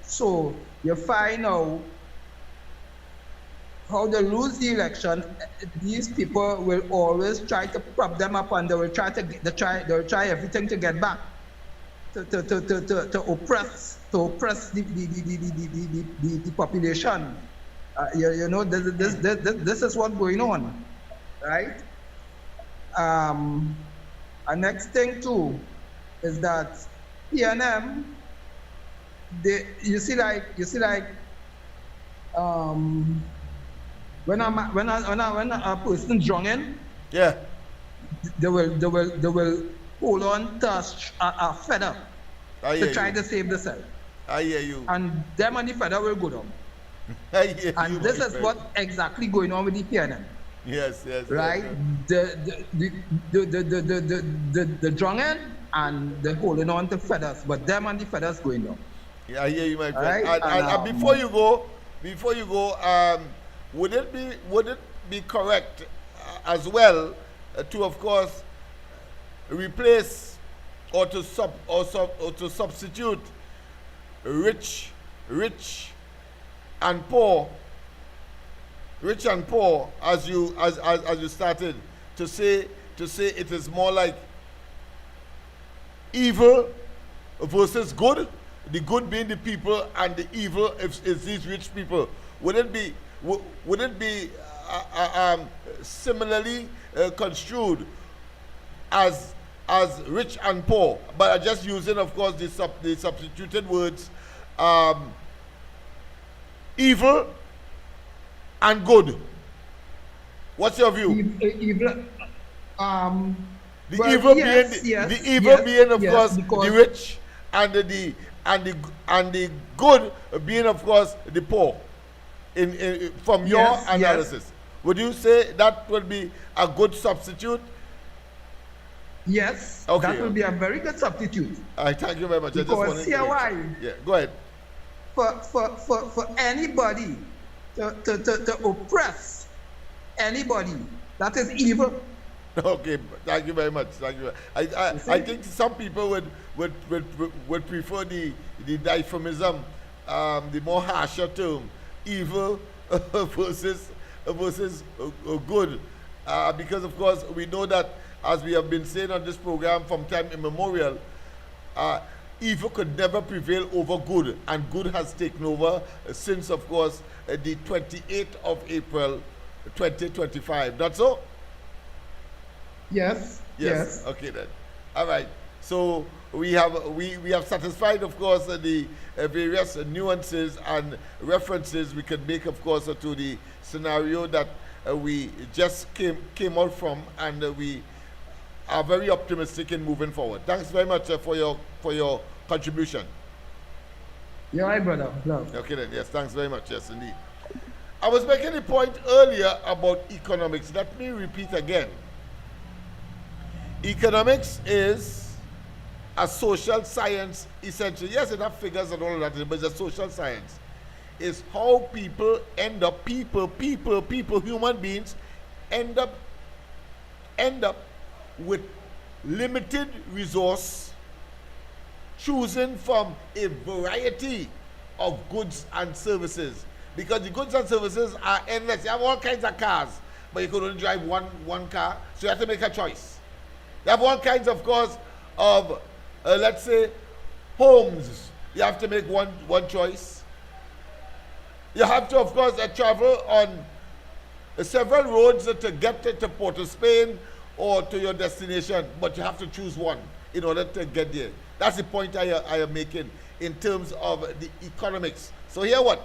So you find out how they lose the election. These people will always try to prop them up, and they will try everything to get back, to oppress the population. You know, this is what's going on, right? And next thing too is that PNM, you see like when a person drowning, Yeah. they will hold on to a feather to try to save themselves. I hear you. And them and the feather will go down. I hear you. And this is what exactly going on with the PNM. Yes. Right? Yes. The drowning and the holding on to feathers, but them and the feathers going down. Yeah, I hear you, my friend. Right? And before you go, would it be correct as well to, of course, replace or to substitute rich and poor, as you started to say it is more like evil versus good, the good being the people and the evil is these rich people? Would it be similarly construed as rich and poor, but just using, of course, the substituted words evil and good? What's your view? Evil, the well, evil yes, being, of course, because the rich, and the good being, of course, the poor. From your analysis, would you say that would be a good substitute? Yes, okay, that will be a very good substitute. I thank you very much. Because here why? Yeah, go ahead. For anybody to oppress anybody, that is evil. Okay, thank you very much. Thank you. I think some people would prefer the euphemism, the more harsher term, evil versus good, because of course we know that, as we have been saying on this program from time immemorial, evil could never prevail over good, and good has taken over since, of course, the 28th of April 2025. Not so? Yes. Okay then. All right. So we have satisfied, of course, the various nuances and references we can make, of course, to the scenario that we just came out from, and we are very optimistic in moving forward. Thanks very much for your contribution. You're right, brother. Love. Okay then. Yes. Thanks very much. Yes, indeed. I was making a point earlier about economics. Let me repeat again. Economics is a social science, essentially. Yes, it has figures and all of that, but it's a social science. It's how people end up, human beings end up with limited resource, choosing from a variety of goods and services. Because the goods and services are endless. You have all kinds of cars, but you can only drive one car, so you have to make a choice. You have all kinds, of course, of, let's say, homes. You have to make one choice. You have to, of course, travel on several roads to get to Port of Spain or to your destination, but you have to choose one in order to get there. That's the point I am making in terms of the economics. So here what?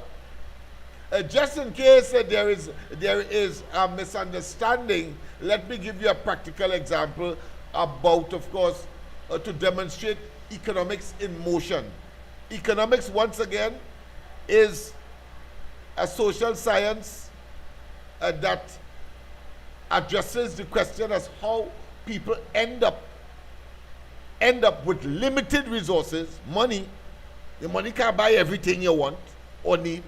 Just in case there is a misunderstanding, let me give you a practical example about, of course, to demonstrate economics in motion. Economics, once again, is a social science that addresses the question as how people end up with limited resources, money. The money can't buy everything you want or need.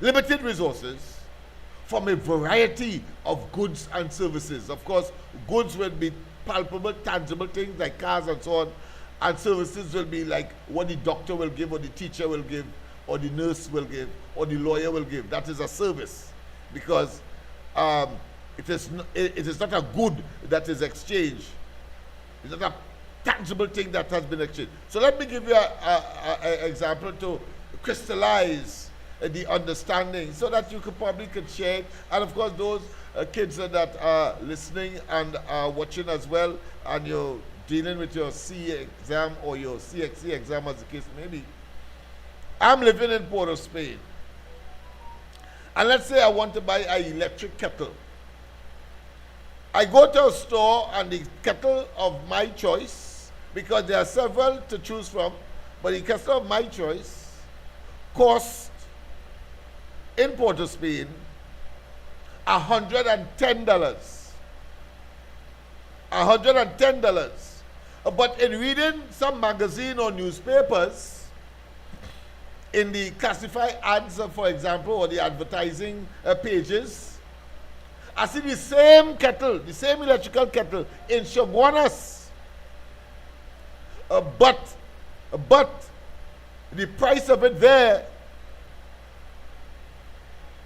Limited resources from a variety of goods and services. Of course, goods will be palpable, tangible things like cars and so on, and services will be like what the doctor will give, or the teacher will give, or the nurse will give, or the lawyer will give. That is a service, because it is not a good that is exchanged. It's not a tangible thing that has been exchanged. So let me give you an example to crystallize the understanding, so that you could share it. And of course, those kids that are listening and are watching as well, and you're dealing with your CE exam or your CXC exam, as the case may be. I'm living in Port of Spain, and let's say I want to buy an electric kettle. I go to a store, and the kettle of my choice, because there are several to choose from, but the kettle of my choice costs, in Port of Spain, $110. $110. But in reading some magazine or newspapers, in the classified ads, for example, or the advertising pages, I see the same kettle, the same electrical kettle in Shoguanas. But the price of it there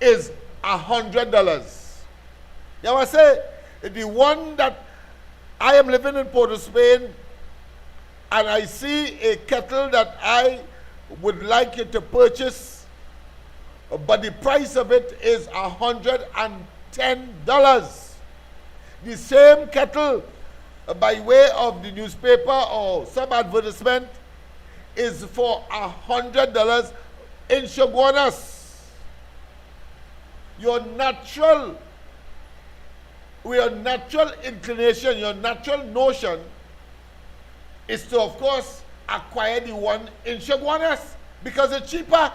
is $100. You know what I say? The one that I am living in Port of Spain, and I see a kettle that I would like you to purchase, but the price of it is $110. The same kettle, by way of the newspaper or some advertisement, is for $100 in Shoguanas. Your natural inclination, your natural notion is to, of course, acquire the one in Shoguanas because it's cheaper.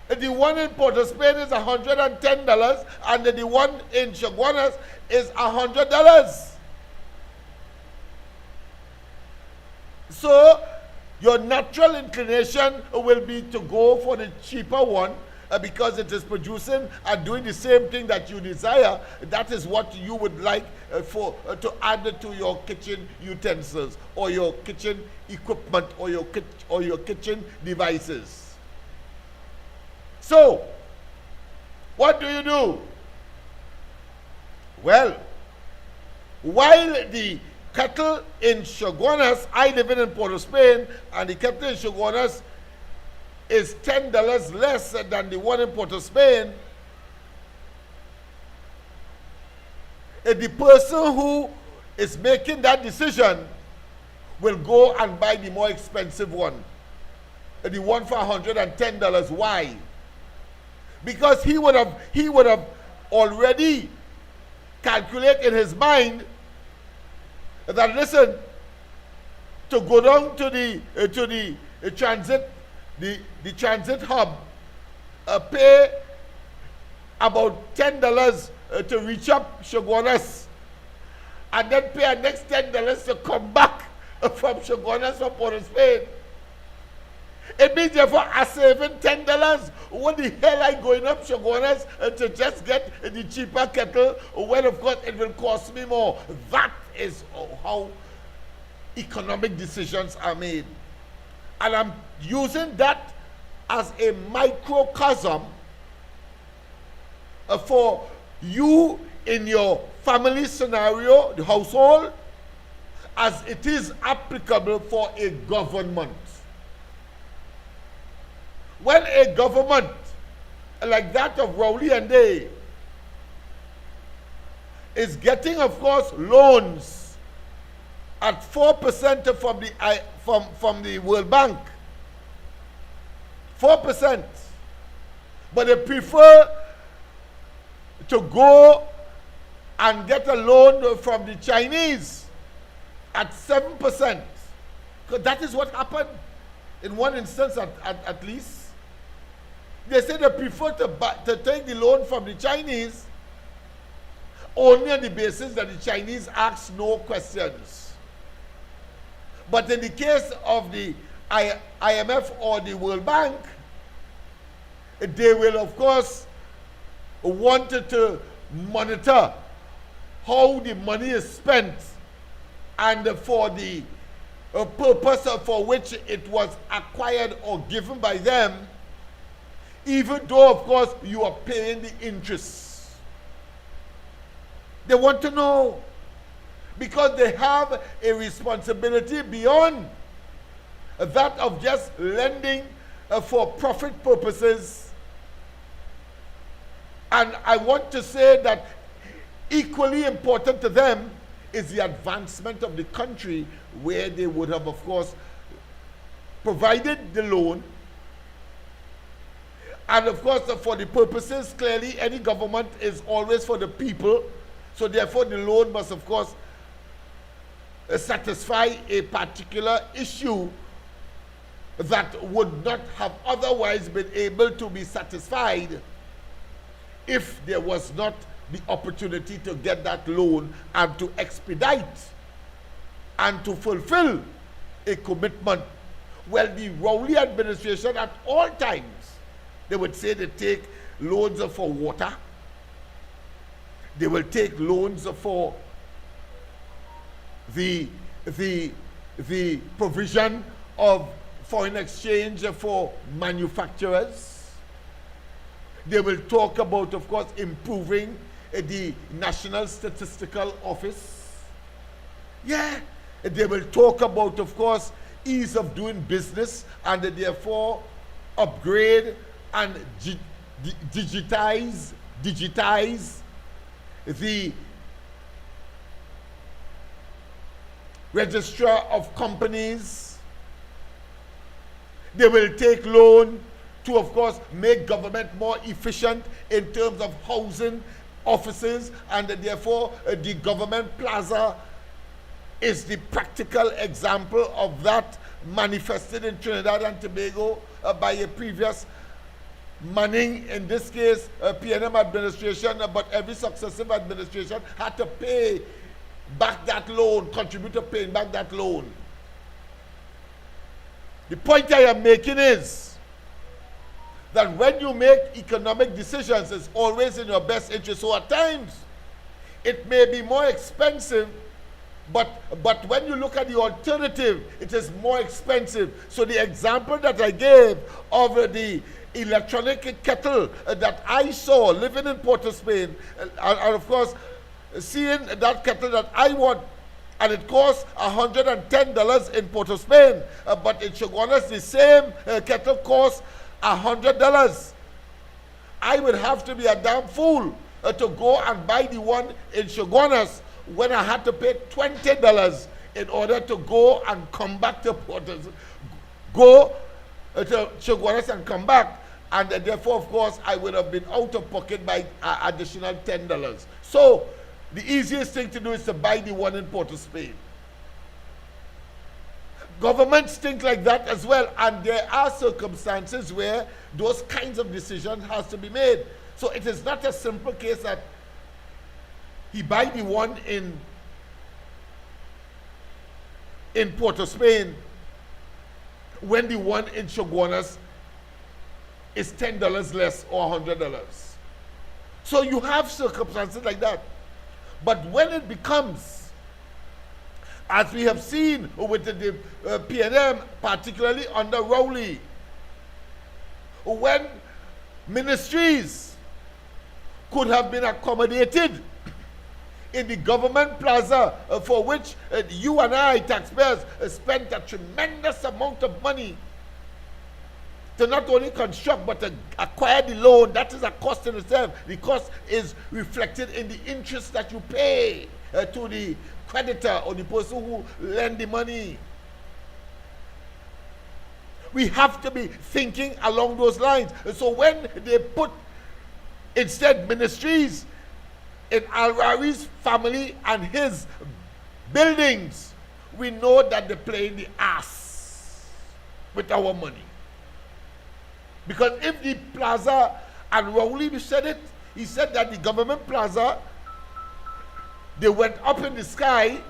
The one in Port of Spain is $110, and the one in Shoguanas is $100. So your natural inclination will be to go for the cheaper one, because it is producing and doing the same thing that you desire. That is what you would like to add to your kitchen utensils, or your kitchen equipment, or your kitchen devices. So, what do? Well, while the kettle in Shoguanas, I live in Port of Spain, and the kettle in Shoguanas is $10 less than the one in Port of Spain, the person who is making that decision will go and buy the more expensive one, the one for $110. Why? Because he would have already calculated in his mind that, listen, to go down to the transit, the transit hub, pay about $10 to reach up Shoguanas, and then pay a next $10 to come back from Shoguanas from Port of Spain. It means, therefore, I saving $10. What the hell I going up Shoguanas to just get the cheaper kettle, when of course it will cost me more? That is how economic decisions are made. And I'm using that as a microcosm for you in your family scenario, the household, as it is applicable for a government. When a government like that of Rowley and Day is getting, of course, loans at 4% from the World Bank, 4%, But they prefer to go and get a loan from the Chinese at 7%. Because that is what happened in one instance at least. They say they prefer to take the loan from the Chinese only on the basis that the Chinese ask no questions. But in the case of the IMF or the World Bank, they will of course want to monitor how the money is spent and for the purpose for which it was acquired or given by them, even though of course you are paying the interest. They want to know, because they have a responsibility beyond that of just lending for profit purposes. And I want to say that equally important to them is the advancement of the country, where they would have, of course, provided the loan. And of course, for the purposes, clearly, any government is always for the people. So therefore, the loan must, of course, satisfy a particular issue that would not have otherwise been able to be satisfied if there was not the opportunity to get that loan and to expedite and to fulfill a commitment. Well, the Rowley administration at all times, they would say they take loans for water, they will take loans for the provision of foreign exchange for manufacturers. They will talk about, of course, improving the National Statistical Office. Yeah, they will talk about, of course, ease of doing business, and therefore upgrade and digitize the registrar of companies. They will take loan to, of course, make government more efficient in terms of housing offices, and therefore the government plaza is the practical example of that, manifested in Trinidad and Tobago by a previous Manning, in this case PNM administration, but every successive administration had to pay back that loan, contribute to paying back that loan. The point I am making is that when you make economic decisions, it's always in your best interest. So at times, it may be more expensive, but when you look at the alternative, it is more expensive. So the example that I gave of the electronic kettle that I saw living in Port of Spain, and of course, seeing that kettle that I want, and it costs $110 in Port of Spain, but in Chaguanas, the same kettle costs $100. I would have to be a damn fool to go and buy the one in Chaguanas when I had to pay $20 in order to go and come back to Port of Spain. Go to Chaguanas and come back, and therefore, of course, I would have been out of pocket by additional $10. So the easiest thing to do is to buy the one in Port of Spain. Governments think like that as well, and there are circumstances where those kinds of decisions has to be made. So it is not a simple case that he buy the one in Port of Spain when the one in Chaguanas is $10 less or $100. So you have circumstances like that. But when it becomes, as we have seen with the PNM, particularly under Rowley, when ministries could have been accommodated in the government plaza, for which you and I, taxpayers, spent a tremendous amount of money to not only construct but to acquire the loan. That is a cost in itself. The cost is reflected in the interest that you pay to the creditor or the person who lend the money. we have to be thinking along those lines. And so when they put instead ministries in Al-Rari's family and his buildings, we know that they're playing the ass with our money. Because if the plaza, and Rowley said it, he said that the government plaza, they went up in the sky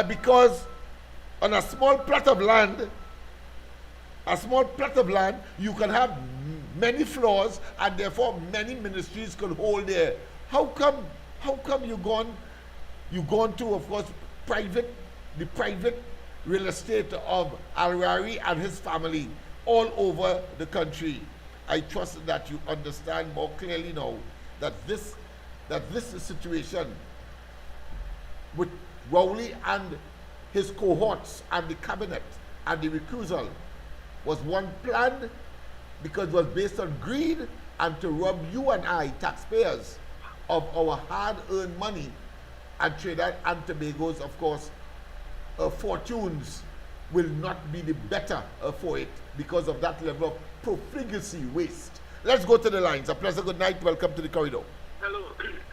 because on a small plot of land, you can have many floors and therefore many ministries could hold there. How come you gone to, of course, the private real estate of Al-Rari and his family all over the country? I trust that you understand more clearly now that this situation with Rowley and his cohorts and the cabinet and the recusal was one planned because it was based on greed and to rob you and I, taxpayers, of our hard-earned money, and Trinidad and Tobago's, of course, fortunes will not be the better for it because of that level of profligacy waste. Let's go to the lines. A pleasant good night. Welcome to the corridor. Hello.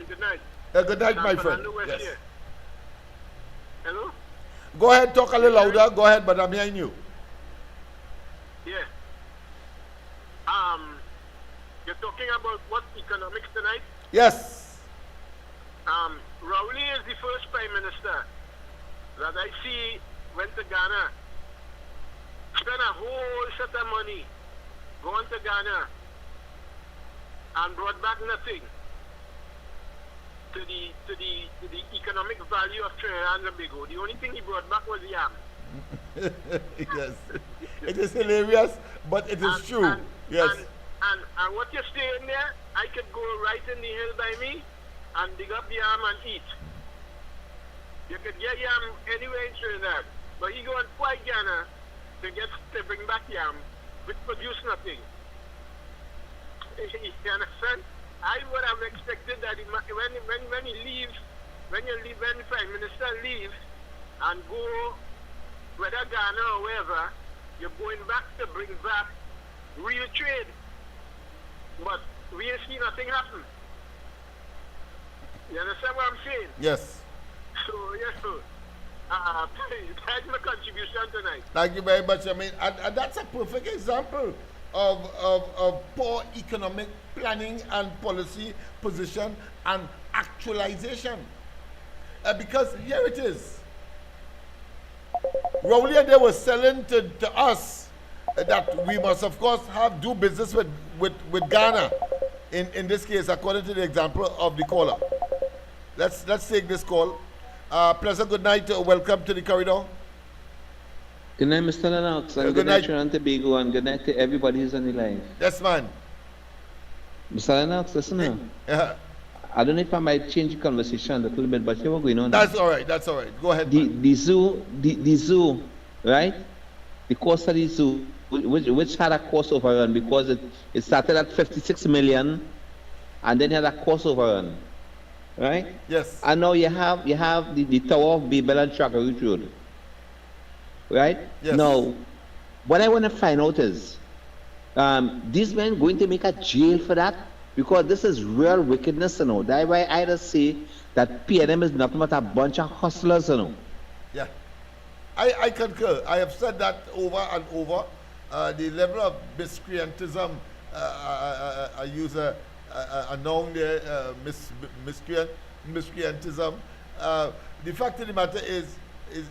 Good night. Good night, my friend. Yes. Here. Hello? Go ahead, talk a little louder. Go ahead, but I'm hearing you. Yeah. You're talking about what, economics tonight? Yes. Rowley is the first prime minister that I see went to Ghana, spent a whole set of money going to Ghana and brought back nothing to the economic value of Trinidad and Tobago. The only thing he brought back was yam. Yes. It is hilarious, but it is true. Yes. And what you're saying there, I could go right in the hill by me and dig up yam and eat. You could get yam anywhere in Trinidad, but he go and fight Ghana to bring back yam, which produce nothing. You understand? I would have expected that when he leaves, when the Prime Minister leaves and go, whether Ghana or wherever, you're going back to bring back real trade. But we ain't see nothing happen. You understand what I'm saying? Yes. So, yes, sir. That's my contribution tonight. Thank you very much. I mean, and that's a perfect example of poor economic planning and policy position and actualization. Because here it is. Rowley and they were selling to us that we must, of course, do business with Ghana. In this case, according to the example of the caller. Let's take this call. Pleasant good night. Welcome to the corridor. Good night, Mr. Lennox, and good night, Trinidad and Tobago, and good night to everybody who's on the line. Yes, man. Mr. Lennox, listen now. I don't know if I might change the conversation a little bit, but here we're going on. That's all right. That's all right. Go ahead. The zoo, right? The cost of the zoo, which had a cost overrun because it started at 56 million, and then had a cost overrun, right? Yes. And now you have the Tower of Babel and Trackery Road, right? Yes. Now, what I want to find out is, these men going to make a jail for that? Because this is real wickedness, you know. That's why I just say that PNM is nothing but a bunch of hustlers, you know. Yeah. I concur. I have said that over and over. The level of miscreantism, I use a noun there, miscreantism. The fact of the matter is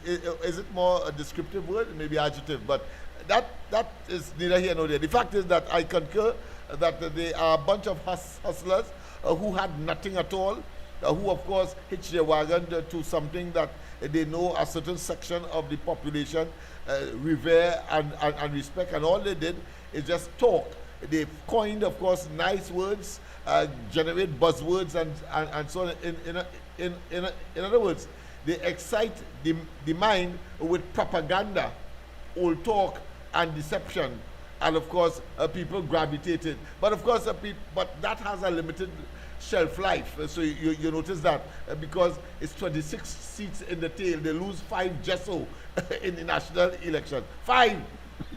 it more a descriptive word? Maybe adjective, but that is neither here nor there. The fact is that I concur that they are a bunch of hustlers who had nothing at all, who of course hitched their wagon to something that they know a certain section of the population revere and respect, and all they did is just talk. They coined, of course, nice words, generate buzzwords, and so on. In other words, they excite the mind with propaganda, old talk, and deception. And of course, people gravitated. But of course, but that has a limited shelf life. So you notice that because it's 26 seats in the tail, they lose 5 just so in the national election. 5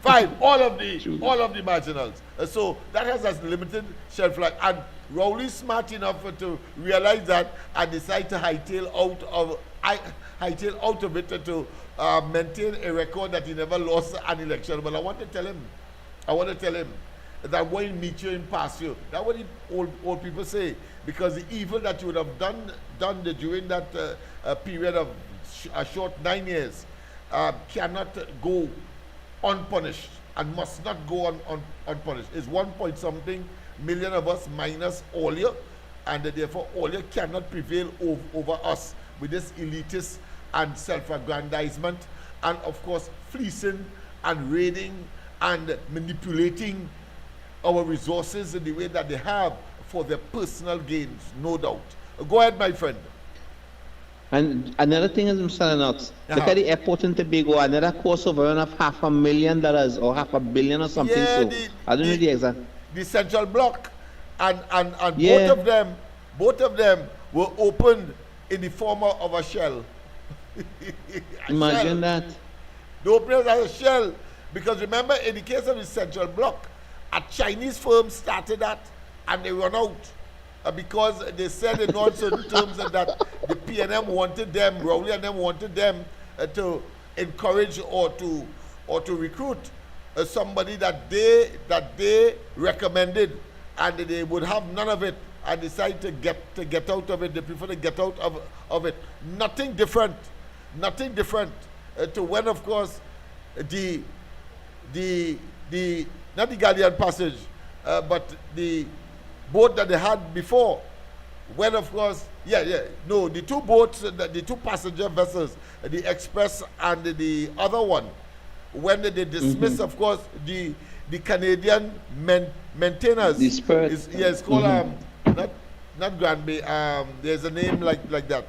5, all of the marginals. So that has a limited shelf life. And Rowley's smart enough to realize that and decide to hightail out of it to maintain a record that he never lost an election. But I want to tell him that when he meet you in past you, that's what the old people say, because the evil that you would have done during that period of a short 9 years cannot go unpunished and must not go unpunished. It's 1 point something million of us minus all you, and therefore all you cannot prevail over us with this elitist and self-aggrandizement and of course fleecing and raiding and manipulating our resources in the way that they have for their personal gains, no doubt. Go ahead, my friend. And another thing is, Mr. Lennox, look at the airport in Tobago, another cost of around $500,000 or $500 million or something. Yeah, so I don't know the exact. The central block, and Yeah. both of them were opened in the form of a shell. Imagine that. The openers as a shell, because remember, in the case of the central block, a Chinese firm started that and they run out because they said in all certain terms that the PNM wanted them, Rowley and them wanted them to encourage or to recruit somebody that they recommended, and they would have none of it and decide to get out of it. They prefer to get out of it. Nothing different to when, of course, the not the Guardian Passage, but the boat that they had before, when, of course, the two boats, the two passenger vessels, the Express and the other one, when they dismiss, of course, the Canadian maintainers. It's called not Grand Bay. There's a name like that.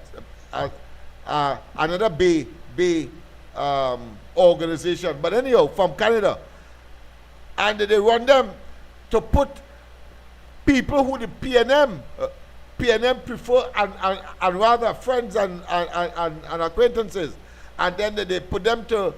Another Bay organization. But anyhow, from Canada, and they run them to put people who the PNM prefer and rather friends and acquaintances, and then they put them to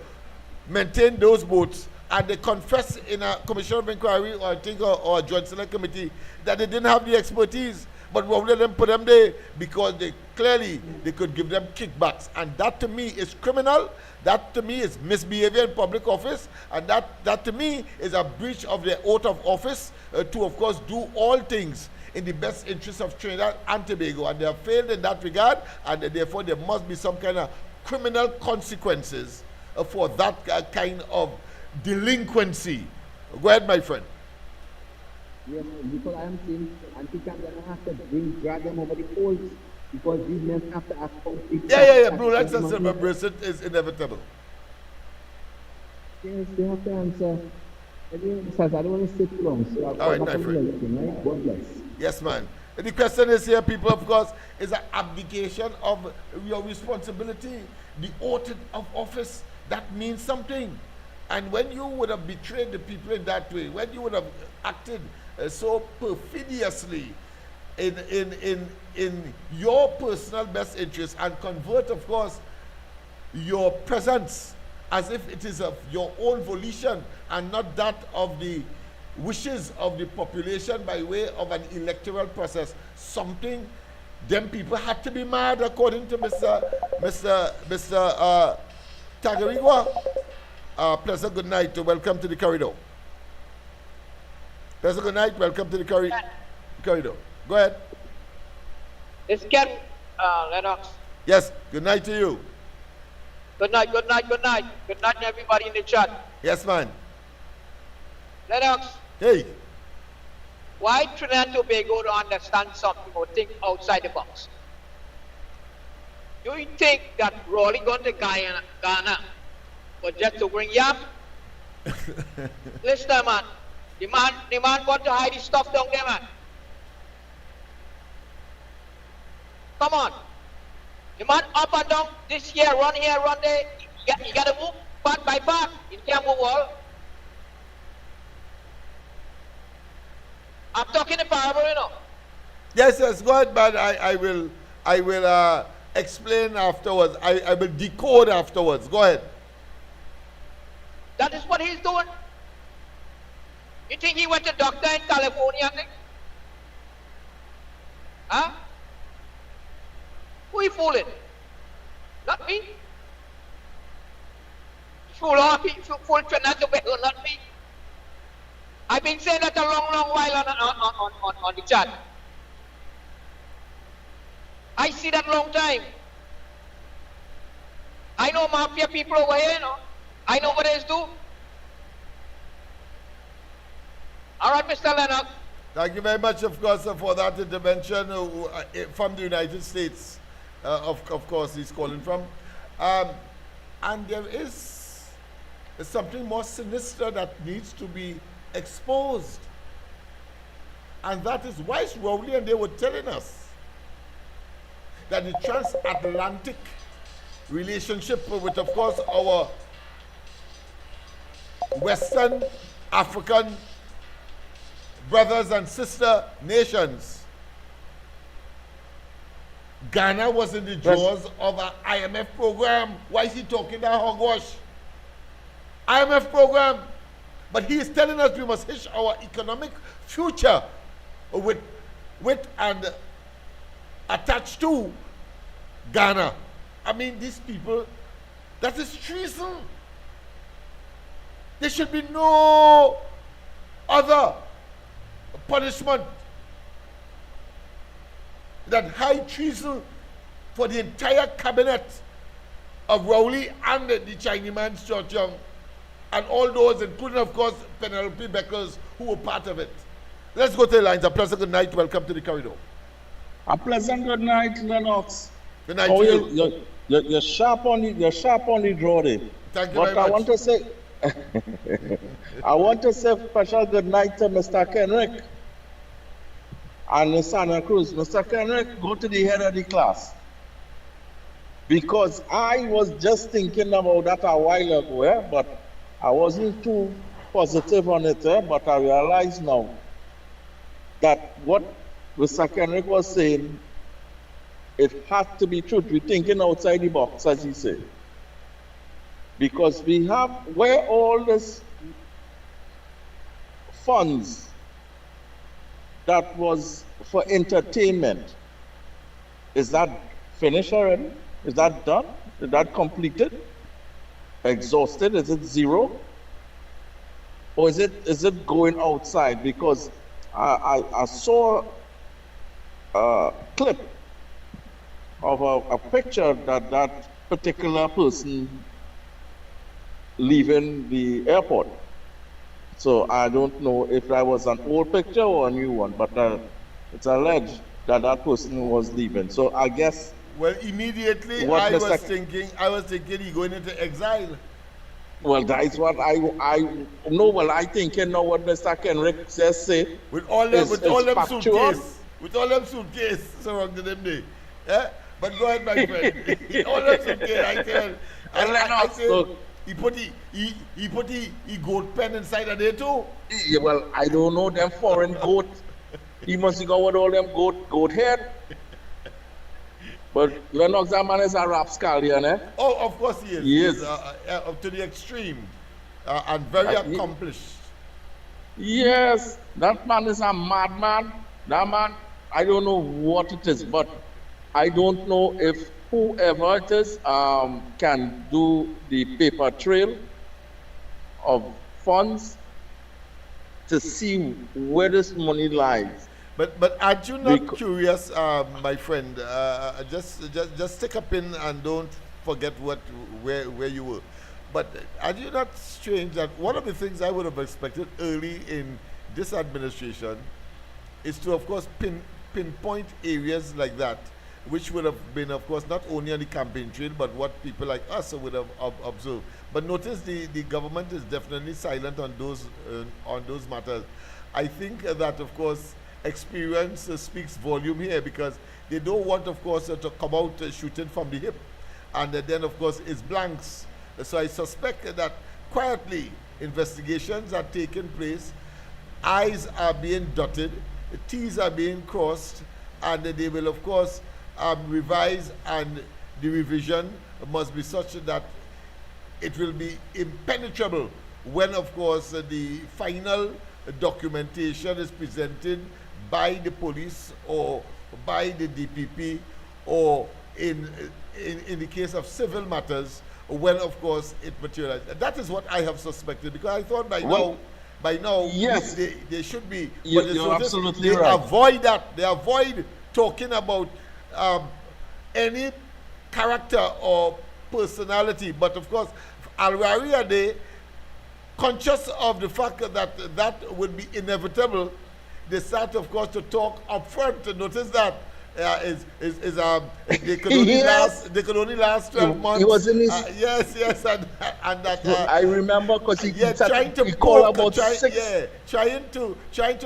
maintain those boats, and they confess in a commission of inquiry or a joint select committee that they didn't have the expertise, but we let them put them there because they could give them kickbacks, and that to me is criminal. That to me is misbehavior in public office, and that to me is a breach of their oath of office to, of course, do all things in the best interest of Trinidad and Tobago, and they have failed in that regard, and therefore there must be some kind of criminal consequences for that kind of delinquency. Go ahead, my friend. Yes, because I am saying, I think I'm going to have to drag them over the coals, because these men have to ask for people. Yeah. Blue lights and silver bracelet is inevitable. Yes, they have to answer. I don't want to sit too long, so I'll all right, my friend. Right? God bless. Yes, man. The question is here, people, of course, is an abdication of your responsibility. The oath of office, that means something. And when you would have betrayed the people in that way, when you would have acted so perfidiously in your personal best interest and convert, of course, your presence as if it is of your own volition and not that of the wishes of the population by way of an electoral process, something, them people had to be mad, according to Mr. Tagarigua. Pleasant good night. Welcome to the corridor. Pleasant good night. Welcome to the corridor. Go ahead. It's Ken, Lennox. Yes. Good night to you. Good night. Good night to everybody in the chat. Yes, man. Lennox. Hey. Why Trinidad and Tobago don't understand something or think outside the box? Do you think that Raleigh going to Ghana but just to bring yam? Listen, man. The man want to hide his stuff down there, man. Come on. The man up and down this year, run here, run there. You got to move part by part. You can't move all. I'm talking a parable, you know. Yes, go ahead, man. I will explain afterwards. I will decode afterwards. Go ahead. That is what he's doing. You think he went to doctor in California? Huh? Who he fooling? Not me. Fool Trinidad Tobago, not me. I've been saying that a long while on the chat. I see that long time. I know mafia people over here, you know. I know what they do. All right, Mr. Lennox. Thank you very much, of course, for that intervention from the United States, of course, he's calling from. And there is something more sinister that needs to be exposed. And that is why Rowley and they were telling us that the transatlantic relationship with, of course, our Western African brothers and sister nations, Ghana was in the jaws of an IMF program. Why is he talking that hogwash? IMF program. But he is telling us we must hitch our economic future with and attached to Ghana. I mean, these people, that is treason. There should be no other punishment than high treason for the entire cabinet of Rowley and the Chinese man Stuart Young and all those, including, of course, Penelope Beckers, who were part of it. Let's go to the lines. A pleasant good night. Welcome to the corridor. A pleasant good night, Lennox. Good night to you. You're sharp on the draw there. Thank you very much. I want to say special good night to Mr. Kenrick and Miss Santa Cruz. Mr. Kenrick, go to the head of the class. Because I was just thinking about that a while ago, but I wasn't too positive on it, but I realize now that what Mr. Kenrick was saying, it has to be true. We're thinking outside the box, as he said. Because we have, where all this funds that was for entertainment, is that finished already? Is that done? Is that completed? Exhausted? Is it zero? Or is it going outside? Because I saw a clip of a picture that particular person leaving the airport. So I don't know if that was an old picture or a new one, but it's alleged that that person was leaving. So I guess. Well, immediately I was thinking he going into exile. Well, that is what I know. Well, I think you know what Mr. Kenrick just said. With all them suitcases surrounding them there. Yeah? But go ahead, my friend. All them suitcases, I tell. I say, he put the goat pen inside of there too. Yeah, well, I don't know them foreign goat. He must go with all them goat head. But Lennox, that man is a rapscallion, eh? Oh, of course he is. He is. To the extreme. And very accomplished. Yes, that man is a madman. That man, I don't know what it is, but I don't know if whoever it is can do the paper trail of funds to see where this money lies. But aren't you not curious, my friend? Just stick a pin and don't forget where you were. But are you not strange that one of the things I would have expected early in this administration is to, of course, pinpoint areas like that, which would have been, of course, not only on the campaign trail, but what people like us would have observed. But notice the government is definitely silent on those matters. I think that, of course, experience speaks volume here, because they don't want, of course, to come out shooting from the hip, and then, of course, it's blanks. So I suspect that quietly investigations are taking place, I's are being dotted, T's are being crossed, and they will, of course, revise, and the revision must be such that it will be impenetrable when, of course, the final documentation is presented by the police or by the DPP, or in the case of civil matters, when of course it materialized. That is what I have suspected, because I thought by now yes, they should be. You're absolutely they right. avoid that. They avoid talking about any character or personality. But of course, Al-Wari are they conscious of the fact that that would be inevitable. They start, of course, to talk up front. To notice that they could only last 12 months. He was in his yes, and that I remember, because he trying to call poke, about six. trying to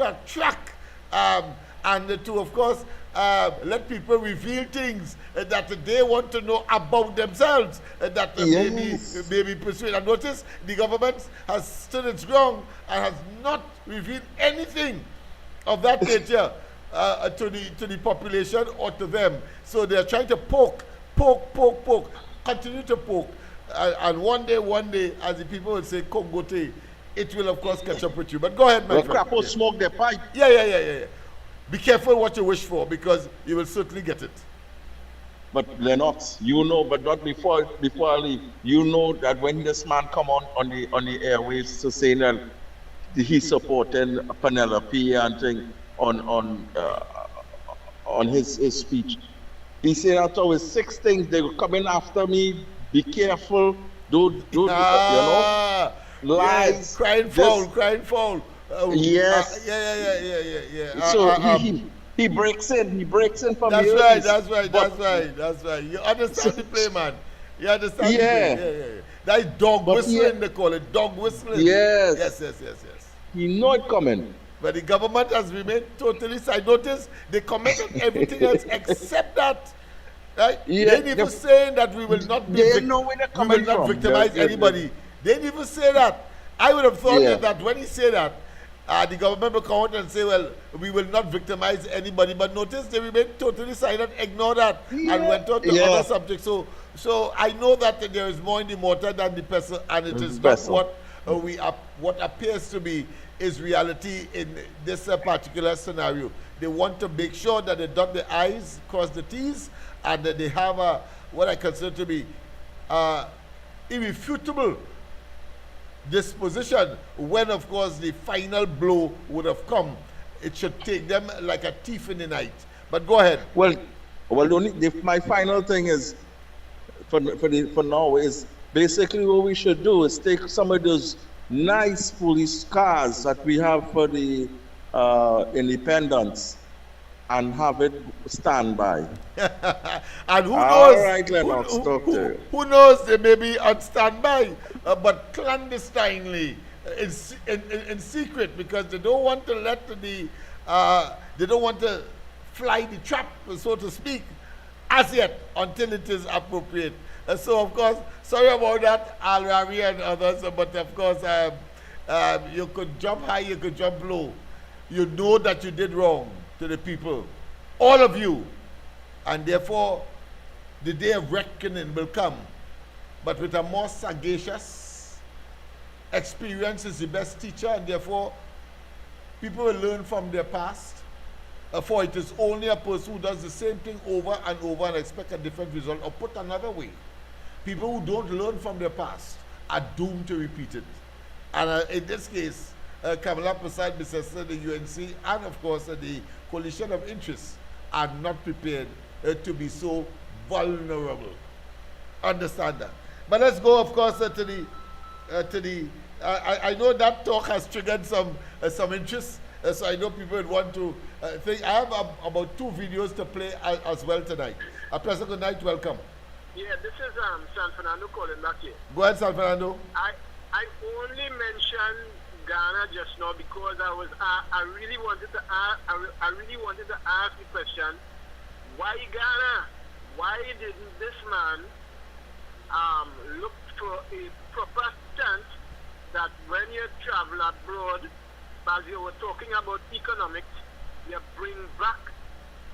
attract and to, of course, let people reveal things that they want to know about themselves, that maybe persuade. And notice the government has stood its ground and has not revealed anything of that nature to the population or to them. So they're trying to poke, continue to poke. And one day, as the people will say, Kongote, it will of course catch up with you. But go ahead, my friend. Crapo smoke the pipe. Yeah. Be careful what you wish for, because you will certainly get it. But Lennox, you know, but not before I leave, you know that when this man come on the airwaves to say that he supported Penelope and thing on his speech, he said that always 6 things they were coming after me. Be careful, do you know, lies, crying foul. Yes. Yeah. So he breaks in from that's the right, earliest. that's right. You understand the play, man. You understand Yeah. the play. Yeah. That is dog whistling, they call it. Dog whistling. Yes. Yes. He know it coming. But the government has remained totally silent. Notice they commented everything else except that. Right? Yeah, They didn't even say that we will not victimize anybody. They didn't even say that. I would have thought that when he said that, the government will come out and say, well, we will not victimize anybody. But notice they remained totally silent, ignore that, and went on to other subjects. So I know that there is more in the mortar than the person, and it is not what appears to be is reality in this particular scenario. They want to make sure that they dot the I's, cross the T's, and that they have what I consider to be irrefutable disposition when, of course, the final blow would have come. It should take them like a thief in the night. But go ahead. Well, my final thing is for now is basically what we should do is take some of those nice police cars that we have for the independence and have it stand by. And who knows? All right, Lennox, doctor. Who knows? They may be on standby, but clandestinely, in secret, because they don't want to let they don't want to fly the trap, so to speak, as yet, until it is appropriate. So, of course, sorry about that, Al-Rari and others, but of course, you could jump high, you could jump low. You know that you did wrong to the people, all of you, and therefore the day of reckoning will come, but with a more sagacious experience is the best teacher, and therefore people will learn from their past, for it is only a person who does the same thing over and over and expect a different result, or put another way, people who don't learn from their past are doomed to repeat it. And in this case, Kamala Prasad, Mr. the UNC, and of course the coalition of interests are not prepared to be so vulnerable. Understand that. But let's go, of course, to the. I know that talk has triggered some interest, so I know people would want to think. I have about 2 videos to play as well tonight. Professor, good night, welcome. Yeah, this is San Fernando calling back here. Go ahead, San Fernando. I only mentioned Ghana just now because I really wanted to ask the question, why Ghana? Why didn't this man look for a proper stance that when you travel abroad, as you were talking about economics, you bring back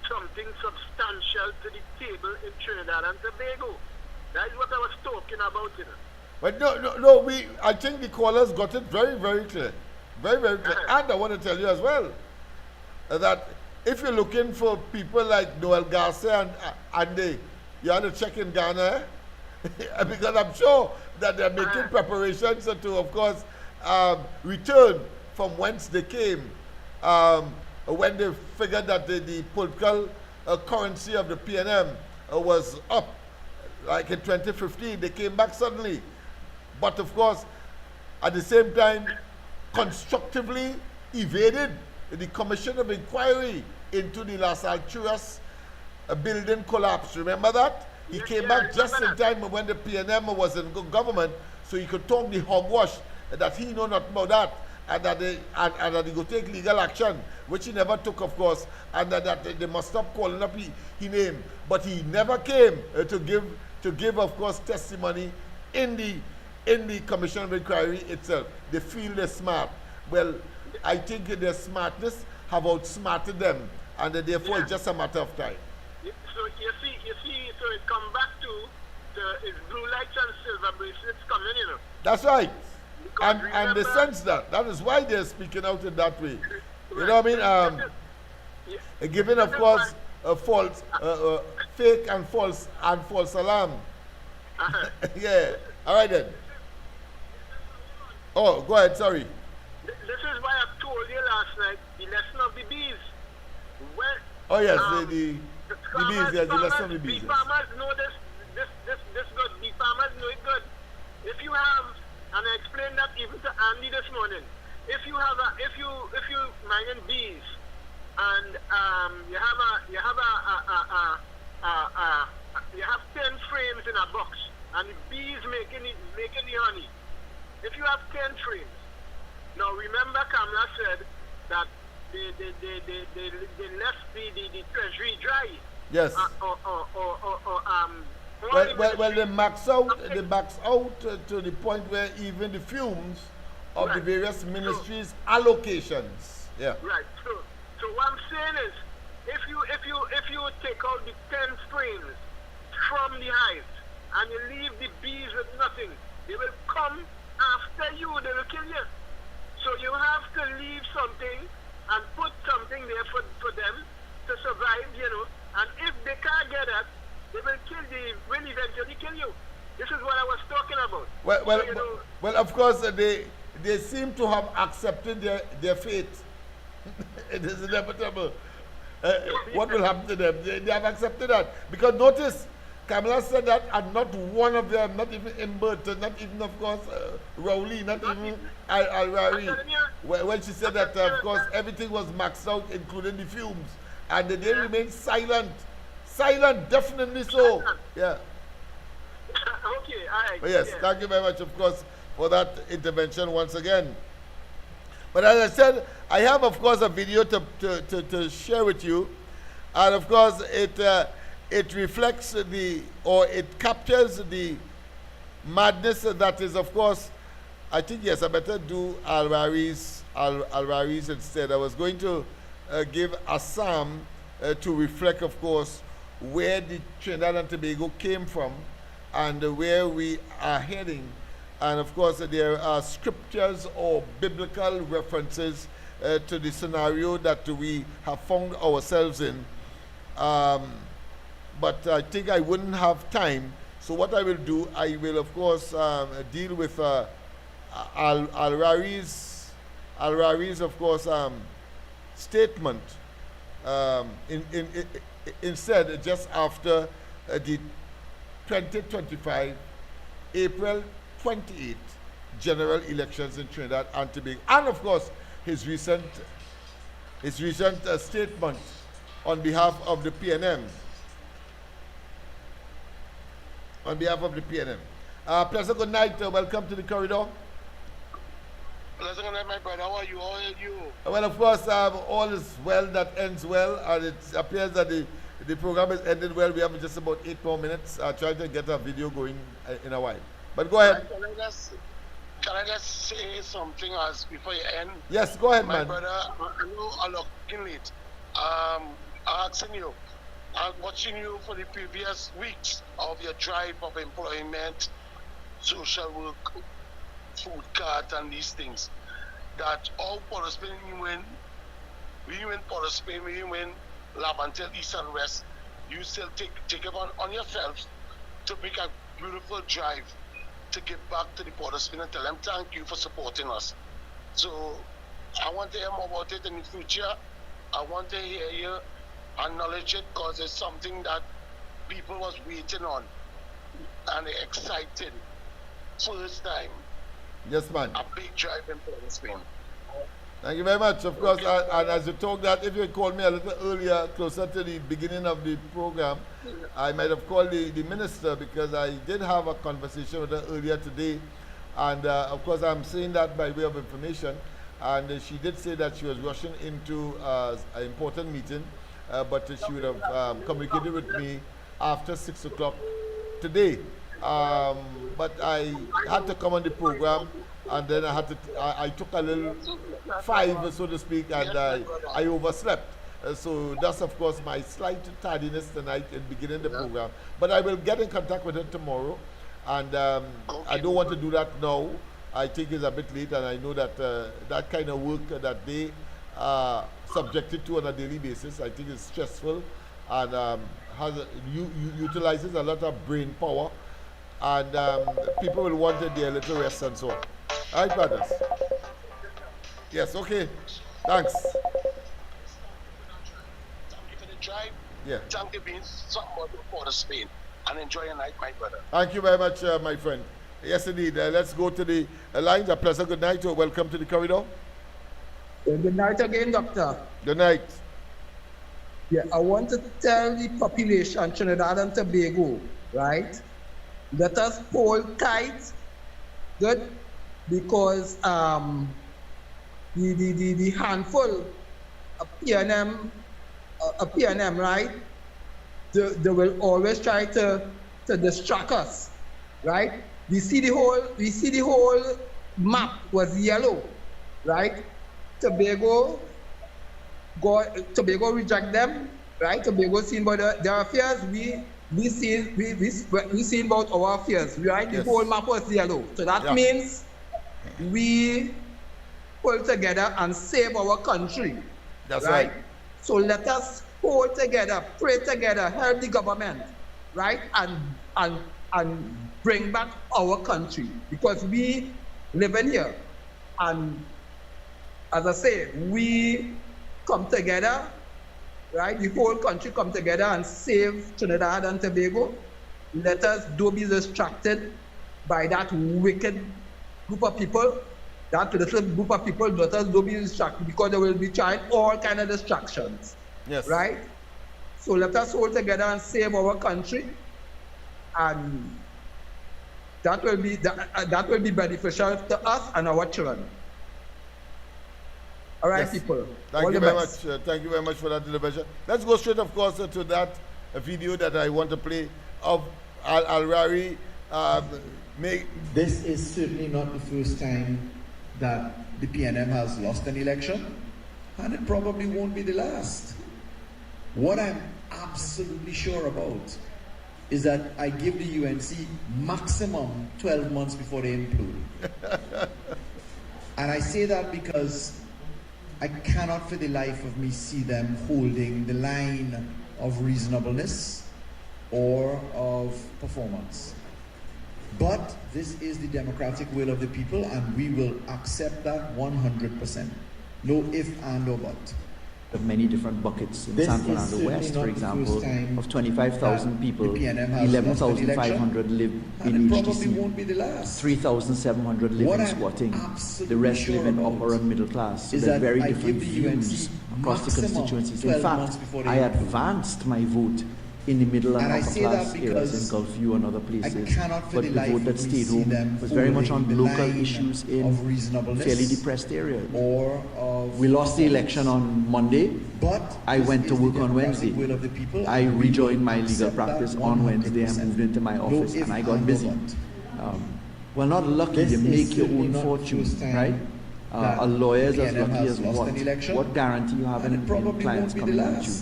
something substantial to the table in Trinidad and Tobago? That is what I was talking about, you know. But no, I think the callers got it very, very clear. Very, very clear. And I want to tell you as well that if you're looking for people like Noel Garcia and they, you have to check in Ghana, because I'm sure that they're making preparations to, of course, return from whence they came when they figured that the political currency of the PNM was up. Like in 2015, they came back suddenly. But of course, at the same time, constructively evaded the Commission of Inquiry into the Las Alturas building collapse. Remember that? He came back just in time when the PNM was in government, so he could talk the hogwash that he know nothing about that, and that he go take legal action, which he never took, of course, and that they must stop calling up his name. But he never came to give, of course, testimony in the Commission of Inquiry itself. They feel they're smart. Well, I think their smartness have outsmarted them, and therefore it's just a matter of time. So you see, so it come back to it's blue lights and silver bracelets coming, you know. That's right. Because And they sense that. That is why they're speaking out in that way. You know what I mean? Giving, of course, a false, fake and false alarm. Yeah. All right then. Oh, go ahead. Sorry. This is why I told you last night the lesson of the bees. Oh yes, the bees. Yes, the lesson of the bees. The farmers know this good. The farmers know it good. If you have, and I explained that even to Andy this morning. If you mining bees, and you have 10 frames in a box, and the bees making the honey. If you have 10 frames, now remember Kamla said that they left the treasury dry. Yes. Well, they max out to the point where even the fumes of the various ministries' allocations. Yeah. Right. So what I'm saying is, if you take out the 10 frames from the hive and you leave the bees with nothing, they will come after you. They will kill you. So you have to leave something and put something there for them to survive, you know. And if they can't get that, they will eventually kill you. This is what I was talking about. Well, of course, they seem to have accepted their fate. It is inevitable. What will happen to them? They have accepted that. Because notice, Kamala said that, and not one of them, not even Imberton, not even, of course, Rowley, not even Al-Rari, when she said that, of course, everything was maxed out, including the fumes. And they remain silent. Silent, definitely so. Yeah. Okay, all right. But yes, thank you very much, of course, for that intervention once again. But as I said, I have, of course, a video to share with you. And, of course, it reflects it captures the madness that is, of course, I think, yes, I better do Al-Rari's instead. I was going to give Assam to reflect, of course, where the Trinidad and Tobago came from and where we are heading. And of course, there are scriptures or biblical references to the scenario that we have found ourselves in. But I think I wouldn't have time. So what I will do, I will, of course, deal with Al-Rari's, of course, statement instead, just after the 2025 April 28th general elections in Trinidad and Tobago, and of course his recent statement on behalf of the PNM. Pleasant good night. Welcome to the corridor. Pleasant good night, my brother. How are you? How are you? Well, of course, all is well that ends well, and it appears that the program has ended well. We have just about 8 more minutes. Trying to get a video going in a while. But go ahead. Can I just say something before you end? Yes, go ahead, man. My brother, I know I'm looking late. Asking you, I'm watching you for the previous weeks of your drive of employment, social work, food cart, and these things. that all Port of Spain we win Port of Spain, we win Lavantel, East and West, you still take it on yourselves to make a beautiful drive to give back to the Port of Spain and tell them thank you for supporting us. So I want to hear more about it in the future. I want to hear you acknowledge it because it's something that people was waiting on and excited. First time. Yes, man. A big drive in Port of Spain. Thank you very much. Of course, and as you talk that, if you had called me a little earlier, closer to the beginning of the program, I might have called the minister because I did have a conversation with her earlier today. And of course, I'm saying that by way of information. And she did say that she was rushing into an important meeting, but she would have communicated with me after 6 o'clock today. But I had to come on the program. And then I took a little 5, so to speak, and I overslept. So that's, of course, my slight tardiness tonight in beginning the program. But I will get in contact with her tomorrow. And I don't want to do that now. I think it's a bit late, and I know that that kind of work that they are subjected to on a daily basis, I think is stressful and utilizes a lot of brain power. And people will want their little rest and so on. All right, brothers. Yes, okay. Thanks. Thank you for the drive. Yeah. Thank you for being somewhat for Port of Spain. And enjoy your night, my brother. Thank you very much, my friend. Yes, indeed. Let's go to the lines. A pleasant good night. Welcome to the corridor. Good night again, Doctor. Good night. Yeah, I want to tell the population, Trinidad and Tobago, right? Let us hold tight. Good. Because the handful of PNM, right? They will always try to distract us, right? We see the whole map was yellow, right? Tobago reject them, right? Tobago seen about their affairs. We seen about our affairs, right? The whole map was yellow, so that means we pull together and save our country. That's right. So let us hold together, pray together, help the government, right? And bring back our country because we live in here. And as I say, we come together, right? The whole country come together and save Trinidad and Tobago. Let us don't be distracted by that wicked group of people, that little group of people. Let us don't be distracted because they will be trying all kind of distractions. Yes. Right? So let us hold together and save our country, and that will be beneficial to us and our children. All right, people. Thank you very much. Thank you very much for that intervention. Let's go straight, of course, to that video that I want to play of Al-Rari. This is certainly not the first time that the PNM has lost an election, and it probably won't be the last. What I'm absolutely sure about is that I give the UNC maximum 12 months before they implode. And I say that because I cannot for the life of me see them holding the line of reasonableness or of performance. But this is the democratic will of the people, and we will accept that 100%. No if and or but. Of many different buckets in San Fernando West, for example, of 25,000 people, 11,500 live in HTC, 3,700 live in squatting, the rest live in upper and middle class. So there are very different views across the constituencies. In fact, I advanced my vote in the middle and upper class areas in Gulfview and other places, but the vote that stayed home was very much on local issues in fairly depressed areas. We lost the election on Monday. I went to work on Wednesday. I rejoined my legal practice on Wednesday and moved into my office, and I got busy. Well, not lucky, you make your own fortune, right? A lawyer is as lucky as what? What guarantee you have in clients coming at you?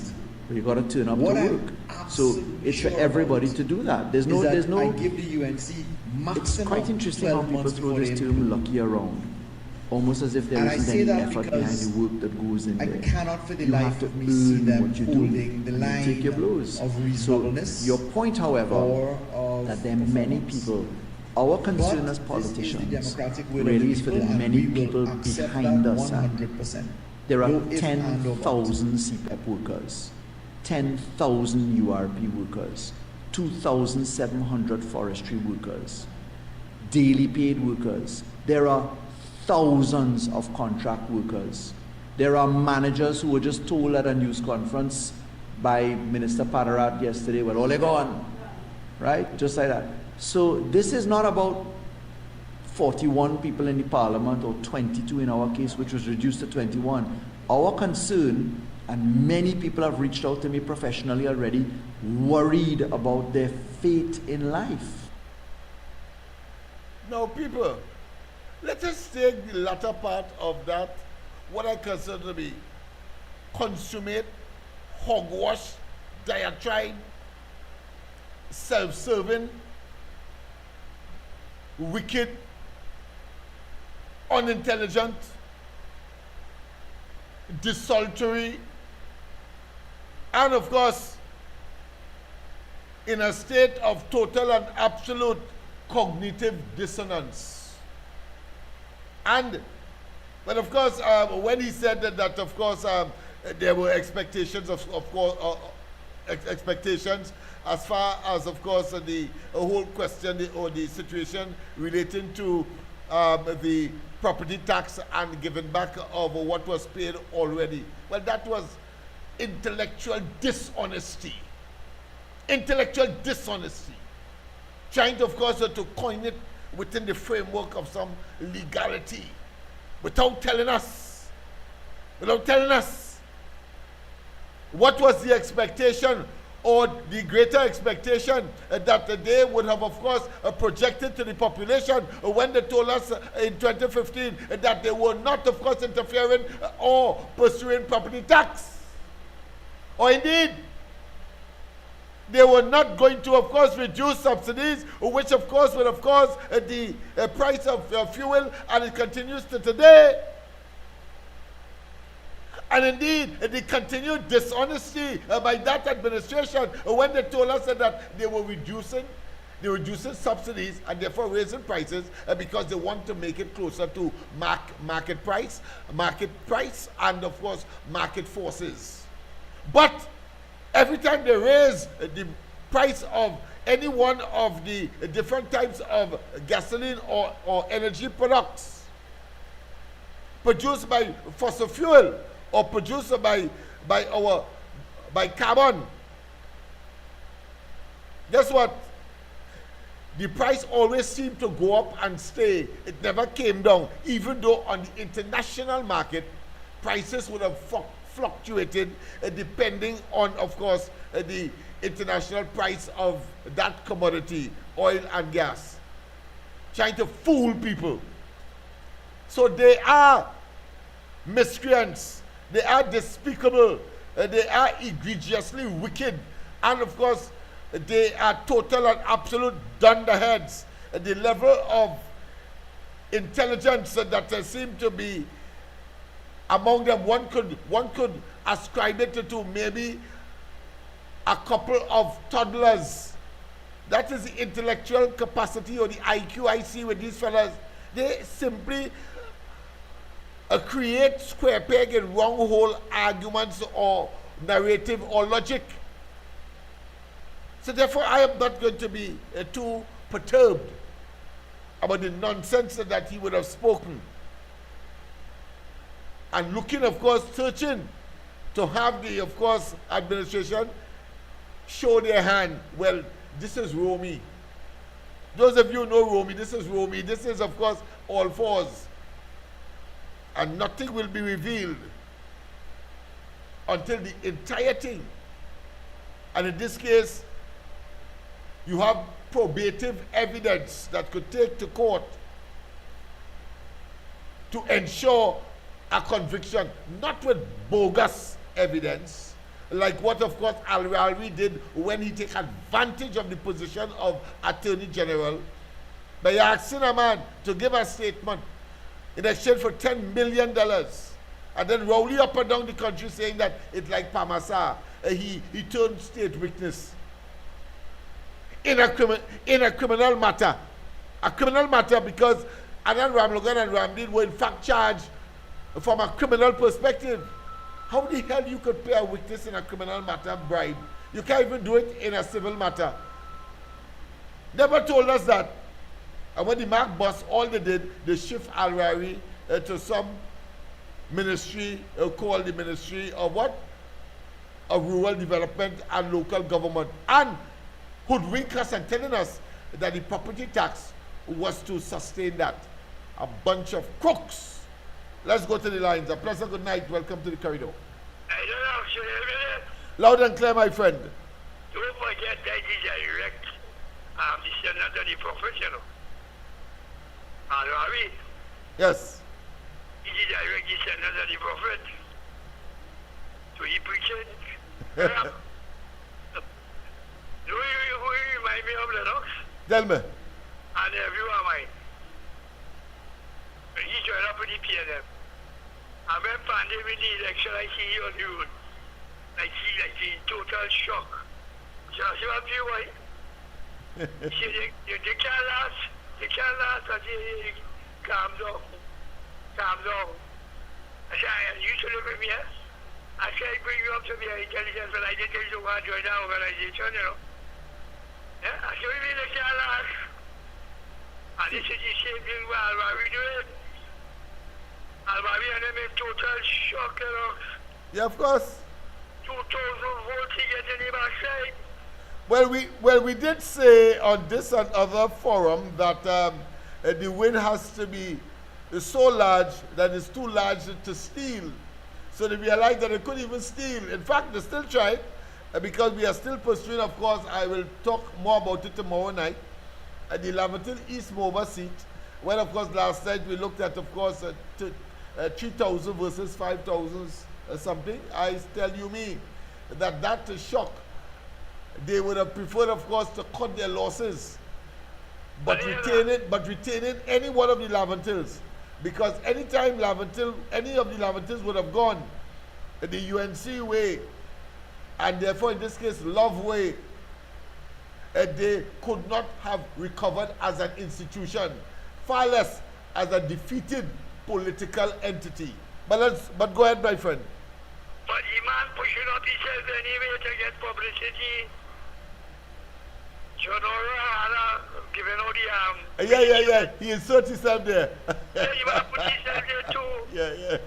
You got to turn up to work. So it's for everybody to do that. There's no. I give the UNC it's quite interesting how people throw this term lucky around. almost as if there And I isn't say any that effort behind because the work that goes in I there. cannot for the You life have to of me see earn them what you do. holding the You line take your blows. of So reasonableness your point, however, or of that there are many performance. people, our concern But as politicians this is the democratic will really of is the for the people, and many we will people accept behind that us. 100%. There are No if, and, or but. 10,000 CPEP workers, 10,000 URP workers, 2,700 forestry workers, daily paid workers. There are thousands of contract workers. There are managers who were just told at a news conference by Minister Padarat yesterday, well, all are gone, right? Just like that. So this is not about 41 people in the parliament or 22 in our case, which was reduced to 21. Our concern, and many people have reached out to me professionally already, worried about their fate in life. Now, people, let us take the latter part of that, what I consider to be consummate, hogwash, diatribe, self-serving, wicked, unintelligent, desultory, and of course, in a state of total and absolute cognitive dissonance. And, but of course, when he said that of course, there were expectations of course, expectations as far as, of course, the whole question or the situation relating to the property tax and giving back of what was paid already. Well, that was intellectual dishonesty. Intellectual dishonesty. Trying, of course, to coin it within the framework of some legality without telling us what was the expectation or the greater expectation that they would have, of course, projected to the population when they told us in 2015 that they were not, of course, interfering or pursuing property tax. Or indeed, they were not going to, of course, reduce subsidies, which, of course, will, of course, the price of fuel, and it continues to today. And indeed, the continued dishonesty by that administration when they told us that they were reducing subsidies and therefore raising prices because they want to make it closer to market price, and of course, market forces. But every time they raise the price of any one of the different types of gasoline or energy products produced by fossil fuel or produced by carbon, guess what? The price always seemed to go up and stay. It never came down, even though on the international market, prices would have fluctuated depending on, of course, the international price of that commodity, oil and gas, trying to fool people. So they are miscreants, they are despicable, they are egregiously wicked, and of course, they are total and absolute dunderheads. The level of intelligence that seem to be among them, one could ascribe it to maybe a couple of toddlers. That is the intellectual capacity or the IQ I see with these fellas. They simply create square peg and wrong hole arguments or narrative or logic. So therefore, I am not going to be too perturbed about the nonsense that he would have spoken. And looking, of course, searching to have the, of course, administration show their hand. Well, this is Romy. Those of you who know Romy, this is Romy. This is, of course, all fours. And nothing will be revealed until the entire thing. And in this case, you have probative evidence that could take to court to ensure a conviction, not with bogus evidence, like what, of course, Al-Rawi did when he took advantage of the position of Attorney General by asking a man to give a statement in exchange for $10 million. And then rolling up and down the country saying that it's like Pamasa. He turned state witness in a criminal matter. A criminal matter because Anand Ramlogan and Ramdeen were in fact charged from a criminal perspective. How the hell you could pay a witness in a criminal matter bribe? You can't even do it in a civil matter. Never told us that. And when the Mark bus, all they did, they shift Al-Rari to some ministry called the Ministry of what? Of Rural Development and Local Government. And hoodwink us and telling us that the property tax was to sustain that. A bunch of crooks. Let's go to the lines. A pleasant good night. Welcome to the corridor. Loud and clear, my friend. Don't forget that is direct descendant of the prophet, you know. Al-Rawi. Yes. He is direct descendant of the prophet. So he preaching. Who remind me of Lennox? Tell me. And everyone mine. He joined up with the PNM. And when pandemic the election, I see you on the road. I see like in total shock. So I say, what do you want? See, they can't last. They can't last. I say, calm down. Calm down. I say, you should look at me, eh? I say, I bring you up to me intelligence, but I didn't tell you to go and join that organization, you know. Yeah? I say, what do you mean they can't last? And this is the same thing what Al-Rawi doing. Al-Rawi and them in total shock, you know. Yeah, of course. 2,000 votes he get in the backside. Well, we did say on this and other forum that the win has to be so large that it's too large to steal. So they realized that they couldn't even steal. In fact, they still tried because we are still pursuing, of course, I will talk more about it tomorrow night, the Laverton East Mova seat, when, of course, last night we looked at, of course, 3,000 versus 5,000 something. I tell you me that is shock. They would have preferred, of course, to cut their losses, but retaining any one of the Laventils. Because anytime any of the Laventils would have gone the UNC way, and therefore in this case Love way, they could not have recovered as an institution, far less as a defeated political entity. But go ahead, my friend. But the man pushing up himself anyway to get publicity. Giving all the Yeah. He inserts himself there. Yeah, you want to put himself there too. Yeah.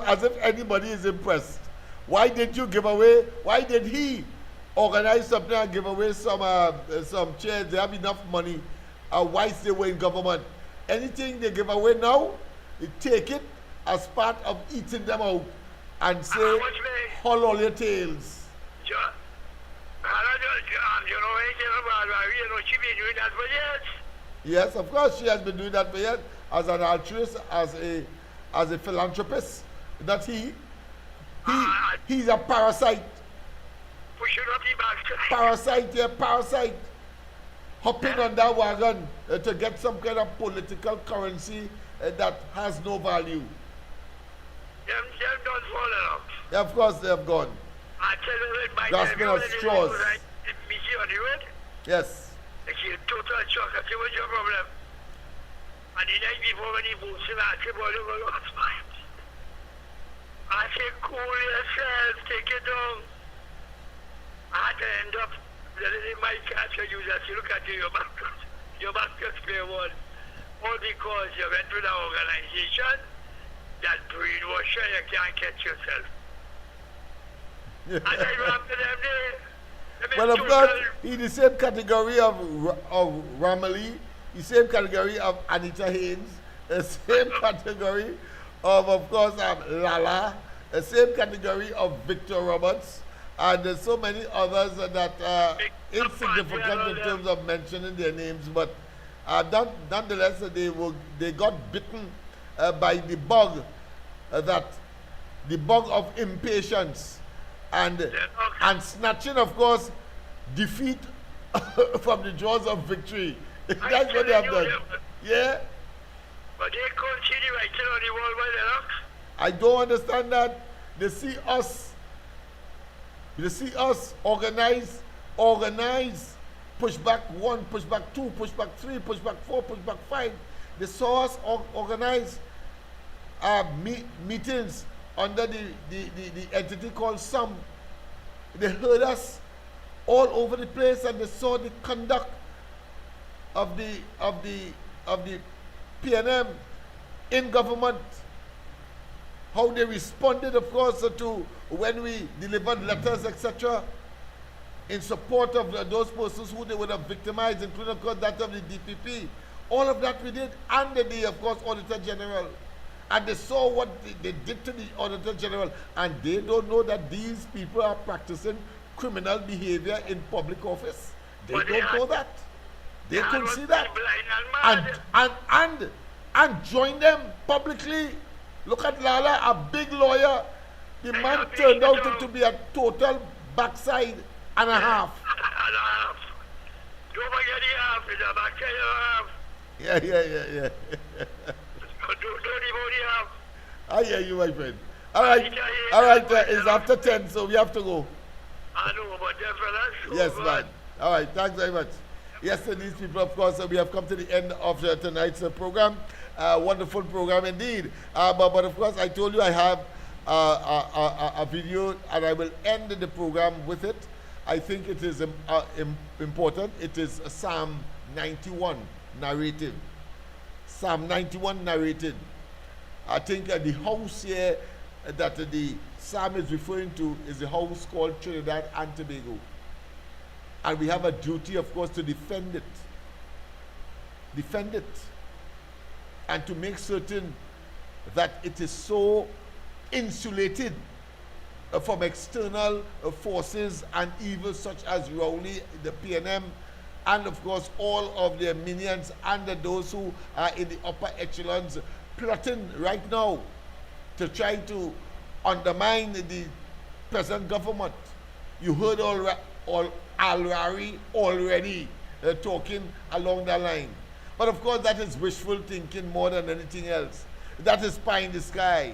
As if anybody is impressed. Why did you give away? Why did he organize something and give away some chairs? They have enough money. Whilst they were in government, anything they give away now, you take it as part of eating them out and say, haul all your tails. She been doing that for years. Yes, of course, she has been doing that for years as an altruist, as a philanthropist. That he's a parasite. Pushing up the back. Parasite. Hopping on that wagon to get some kind of political currency that has no value. Them don't fall out. Yeah, of course they have gone. I tell you, my grasping at straws. Me see on the road. Yes. I see a total shock. I say, what's your problem? And the night before when he moves in, I say, boy, you go lost mind. I say, cool yourself, take it down. I had to end up letting my catch you that you look at your back clear one. All because you went to the organization that brainwash you can't catch yourself. And I run to them there. Well, of course, in the same category of Ramali, the same category of Anita Haynes, the same category of course, Lala, the same category of Victor Roberts, and there's so many others that are insignificant in terms of mentioning their names, but nonetheless, they got bitten by the bug, the bug of impatience. And snatching, of course, defeat from the jaws of victory. That's what they have done. Yeah? But they couldn't see the writing on the wall by Lennox. I don't understand that. They see us organize, push back 1, push back 2, push back 3, push back 4, push back 5. They saw us organize meetings under the entity called SAM. They heard us all over the place, and they saw the conduct of the PNM in government. How they responded, of course, to when we delivered letters, etc., in support of those persons who they would have victimized, including, of course, that of the DPP. All of that we did under the, of course, Auditor General. And they saw what they did to the Auditor General. And they don't know that these people are practicing criminal behavior in public office. They don't know that. They couldn't see that. And join them publicly. Look at Lala, a big lawyer. The man turned out to be a total backside and a half. Don't forget the half, it's a backside and a half. Yeah. Don't the half. I hear you, my friend. All right, it's after 10, so we have to go. I know, but definitely. Yes, man. All right, thanks very much. Yes, and these people, of course, we have come to the end of tonight's program. Wonderful program indeed. But of course, I told you I have a video, and I will end the program with it. I think it is important. It is Psalm 91 narrated. Psalm 91 narrated. I think the house here that the psalm is referring to is the house called Trinidad and Tobago. And we have a duty, of course, to defend it. Defend it. And to make certain that it is so insulated from external forces and evil such as Rowley, the PNM, and of course all of their minions and those who are in the upper echelons plotting right now to try to undermine the present government. You heard Al-Rari already talking along that line. But of course that is wishful thinking more than anything else. That is pie in the sky.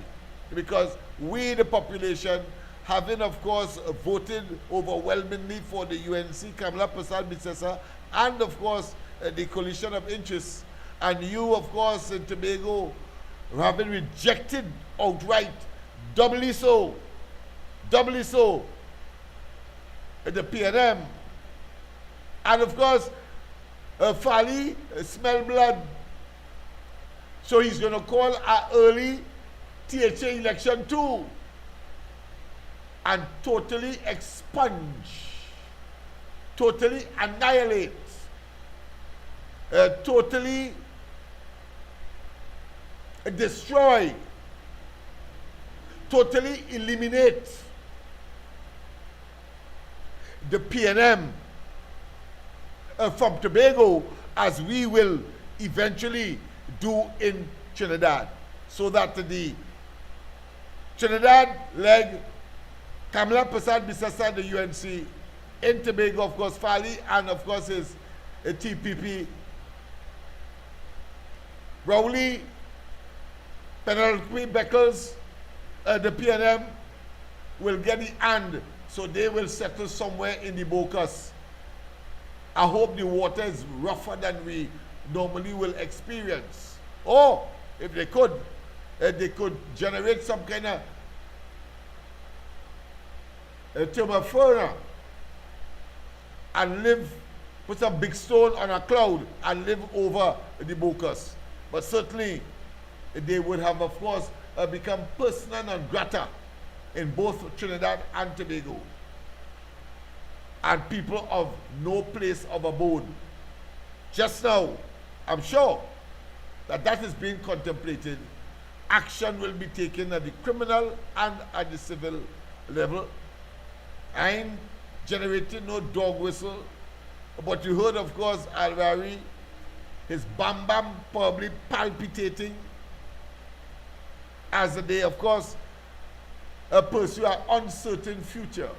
Because we, the population, having of course voted overwhelmingly for the UNC, Kamala Persad-Bissessar, and of course the coalition of interests, and you of course in Tobago having rejected outright, doubly so, the PNM, and of course Fali smell blood, so he's going to call an early THA election too, and totally expunge, totally annihilate, totally destroy, totally eliminate the PNM from Tobago, as we will eventually do in Trinidad, so that the Trinidad leg, Kamala Persad-Bissessar, the UNC, in Tobago, of course, Fali, and of course his TPP, Rowley, Penelope Beckles, the PNM, will get the hand, so they will settle somewhere in the Bocas. I hope the water is rougher than we normally will experience. Or, if they could generate some kind of thermoformer and live, put some big stone on a cloud and live over the Bocas. But certainly, they would have, of course, become persona non grata in both Trinidad and Tobago, and people of no place of abode. Just now, I'm sure that is being contemplated. Action will be taken at the criminal and at the civil level. I ain't generating no dog whistle, but you heard, of course, Al-Rari, his bam probably palpitating as they, of course, pursue an uncertain future.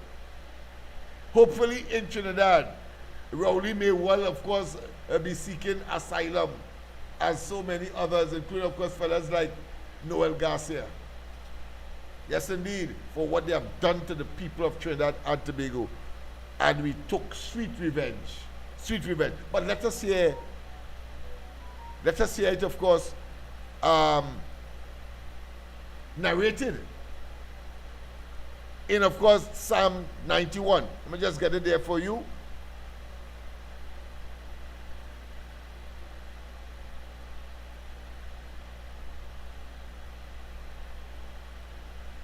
Hopefully in Trinidad, Rowley may well, of course, be seeking asylum as so many others, including, of course, fellas like Noel Garcia. Yes, indeed, for what they have done to the people of Trinidad and Tobago. And we took sweet revenge. Sweet revenge. But let us hear it, of course, narrated in, of course, Psalm 91. Let me just get it there for you.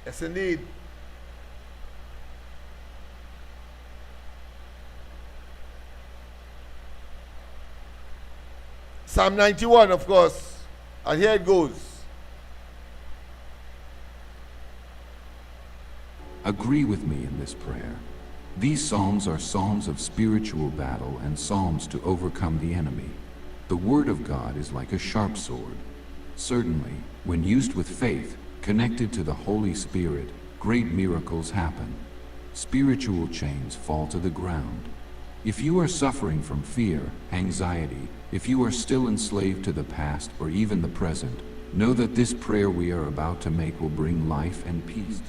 Yes, indeed. Psalm 91, of course. And here it goes. Agree with me in this prayer. These psalms are psalms of spiritual battle and psalms to overcome the enemy. The word of God is like a sharp sword. Certainly, when used with faith, connected to the Holy Spirit, great miracles happen. Spiritual chains fall to the ground. If you are suffering from fear, anxiety, if you are still enslaved to the past or even the present, know that this prayer we are about to make will bring life and peace.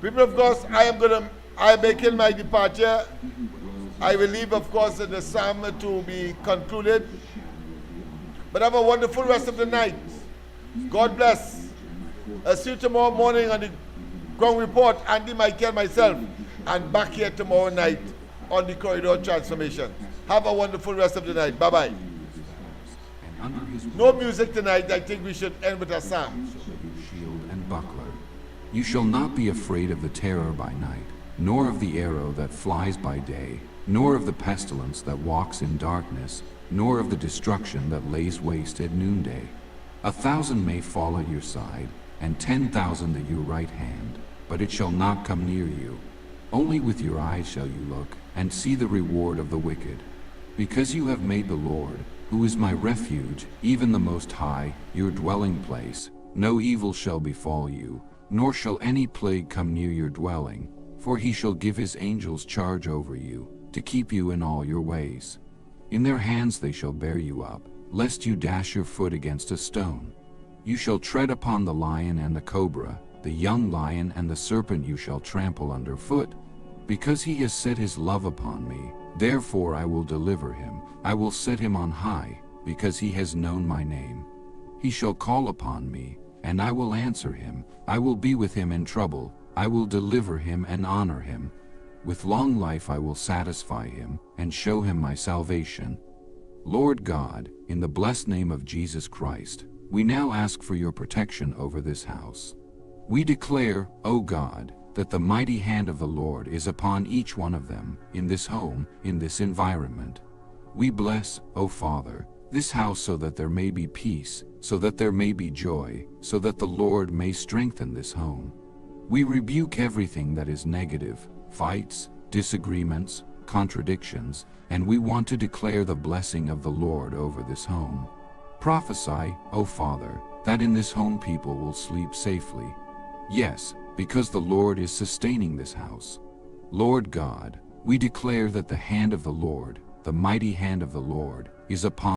People, of course, I am making my departure. I will leave, of course, the psalm to be concluded. But have a wonderful rest of the night. God bless. I'll see you tomorrow morning on the ground report, Andy, Michael, myself, and back here tomorrow night on the Corridor Transformation. Have a wonderful rest of the night. Bye-bye. No music tonight. I think we should end with a psalm. Shield and buckler. You shall not be afraid of the terror by night, nor of the arrow that flies by day, nor of the pestilence that walks in darkness, nor of the destruction that lays waste at noonday. 1,000 may fall at your side, and 10,000 at your right hand, but it shall not come near you. Only with your eyes shall you look, and see the reward of the wicked. Because you have made the Lord, who is my refuge, even the Most High, your dwelling place, no evil shall befall you, nor shall any plague come near your dwelling, for he shall give his angels charge over you, to keep you in all your ways. In their hands they shall bear you up, lest you dash your foot against a stone. You shall tread upon the lion and the cobra, the young lion and the serpent you shall trample under foot. Because he has set his love upon me, therefore I will deliver him. I will set him on high, because he has known my name. He shall call upon me, and I will answer him. I will be with him in trouble. I will deliver him and honor him. With long life I will satisfy him, and show him my salvation. Lord God, in the blessed name of Jesus Christ, we now ask for your protection over this house. We declare, O God, that the mighty hand of the Lord is upon each one of them, in this home, in this environment. We bless, O Father, this house so that there may be peace, so that there may be joy, so that the Lord may strengthen this home. We rebuke everything that is negative, fights, disagreements, contradictions, and we want to declare the blessing of the Lord over this home. Prophesy, O Father, that in this home people will sleep safely. Yes, because the Lord is sustaining this house. Lord God, we declare that the hand of the Lord, the mighty hand of the Lord, is upon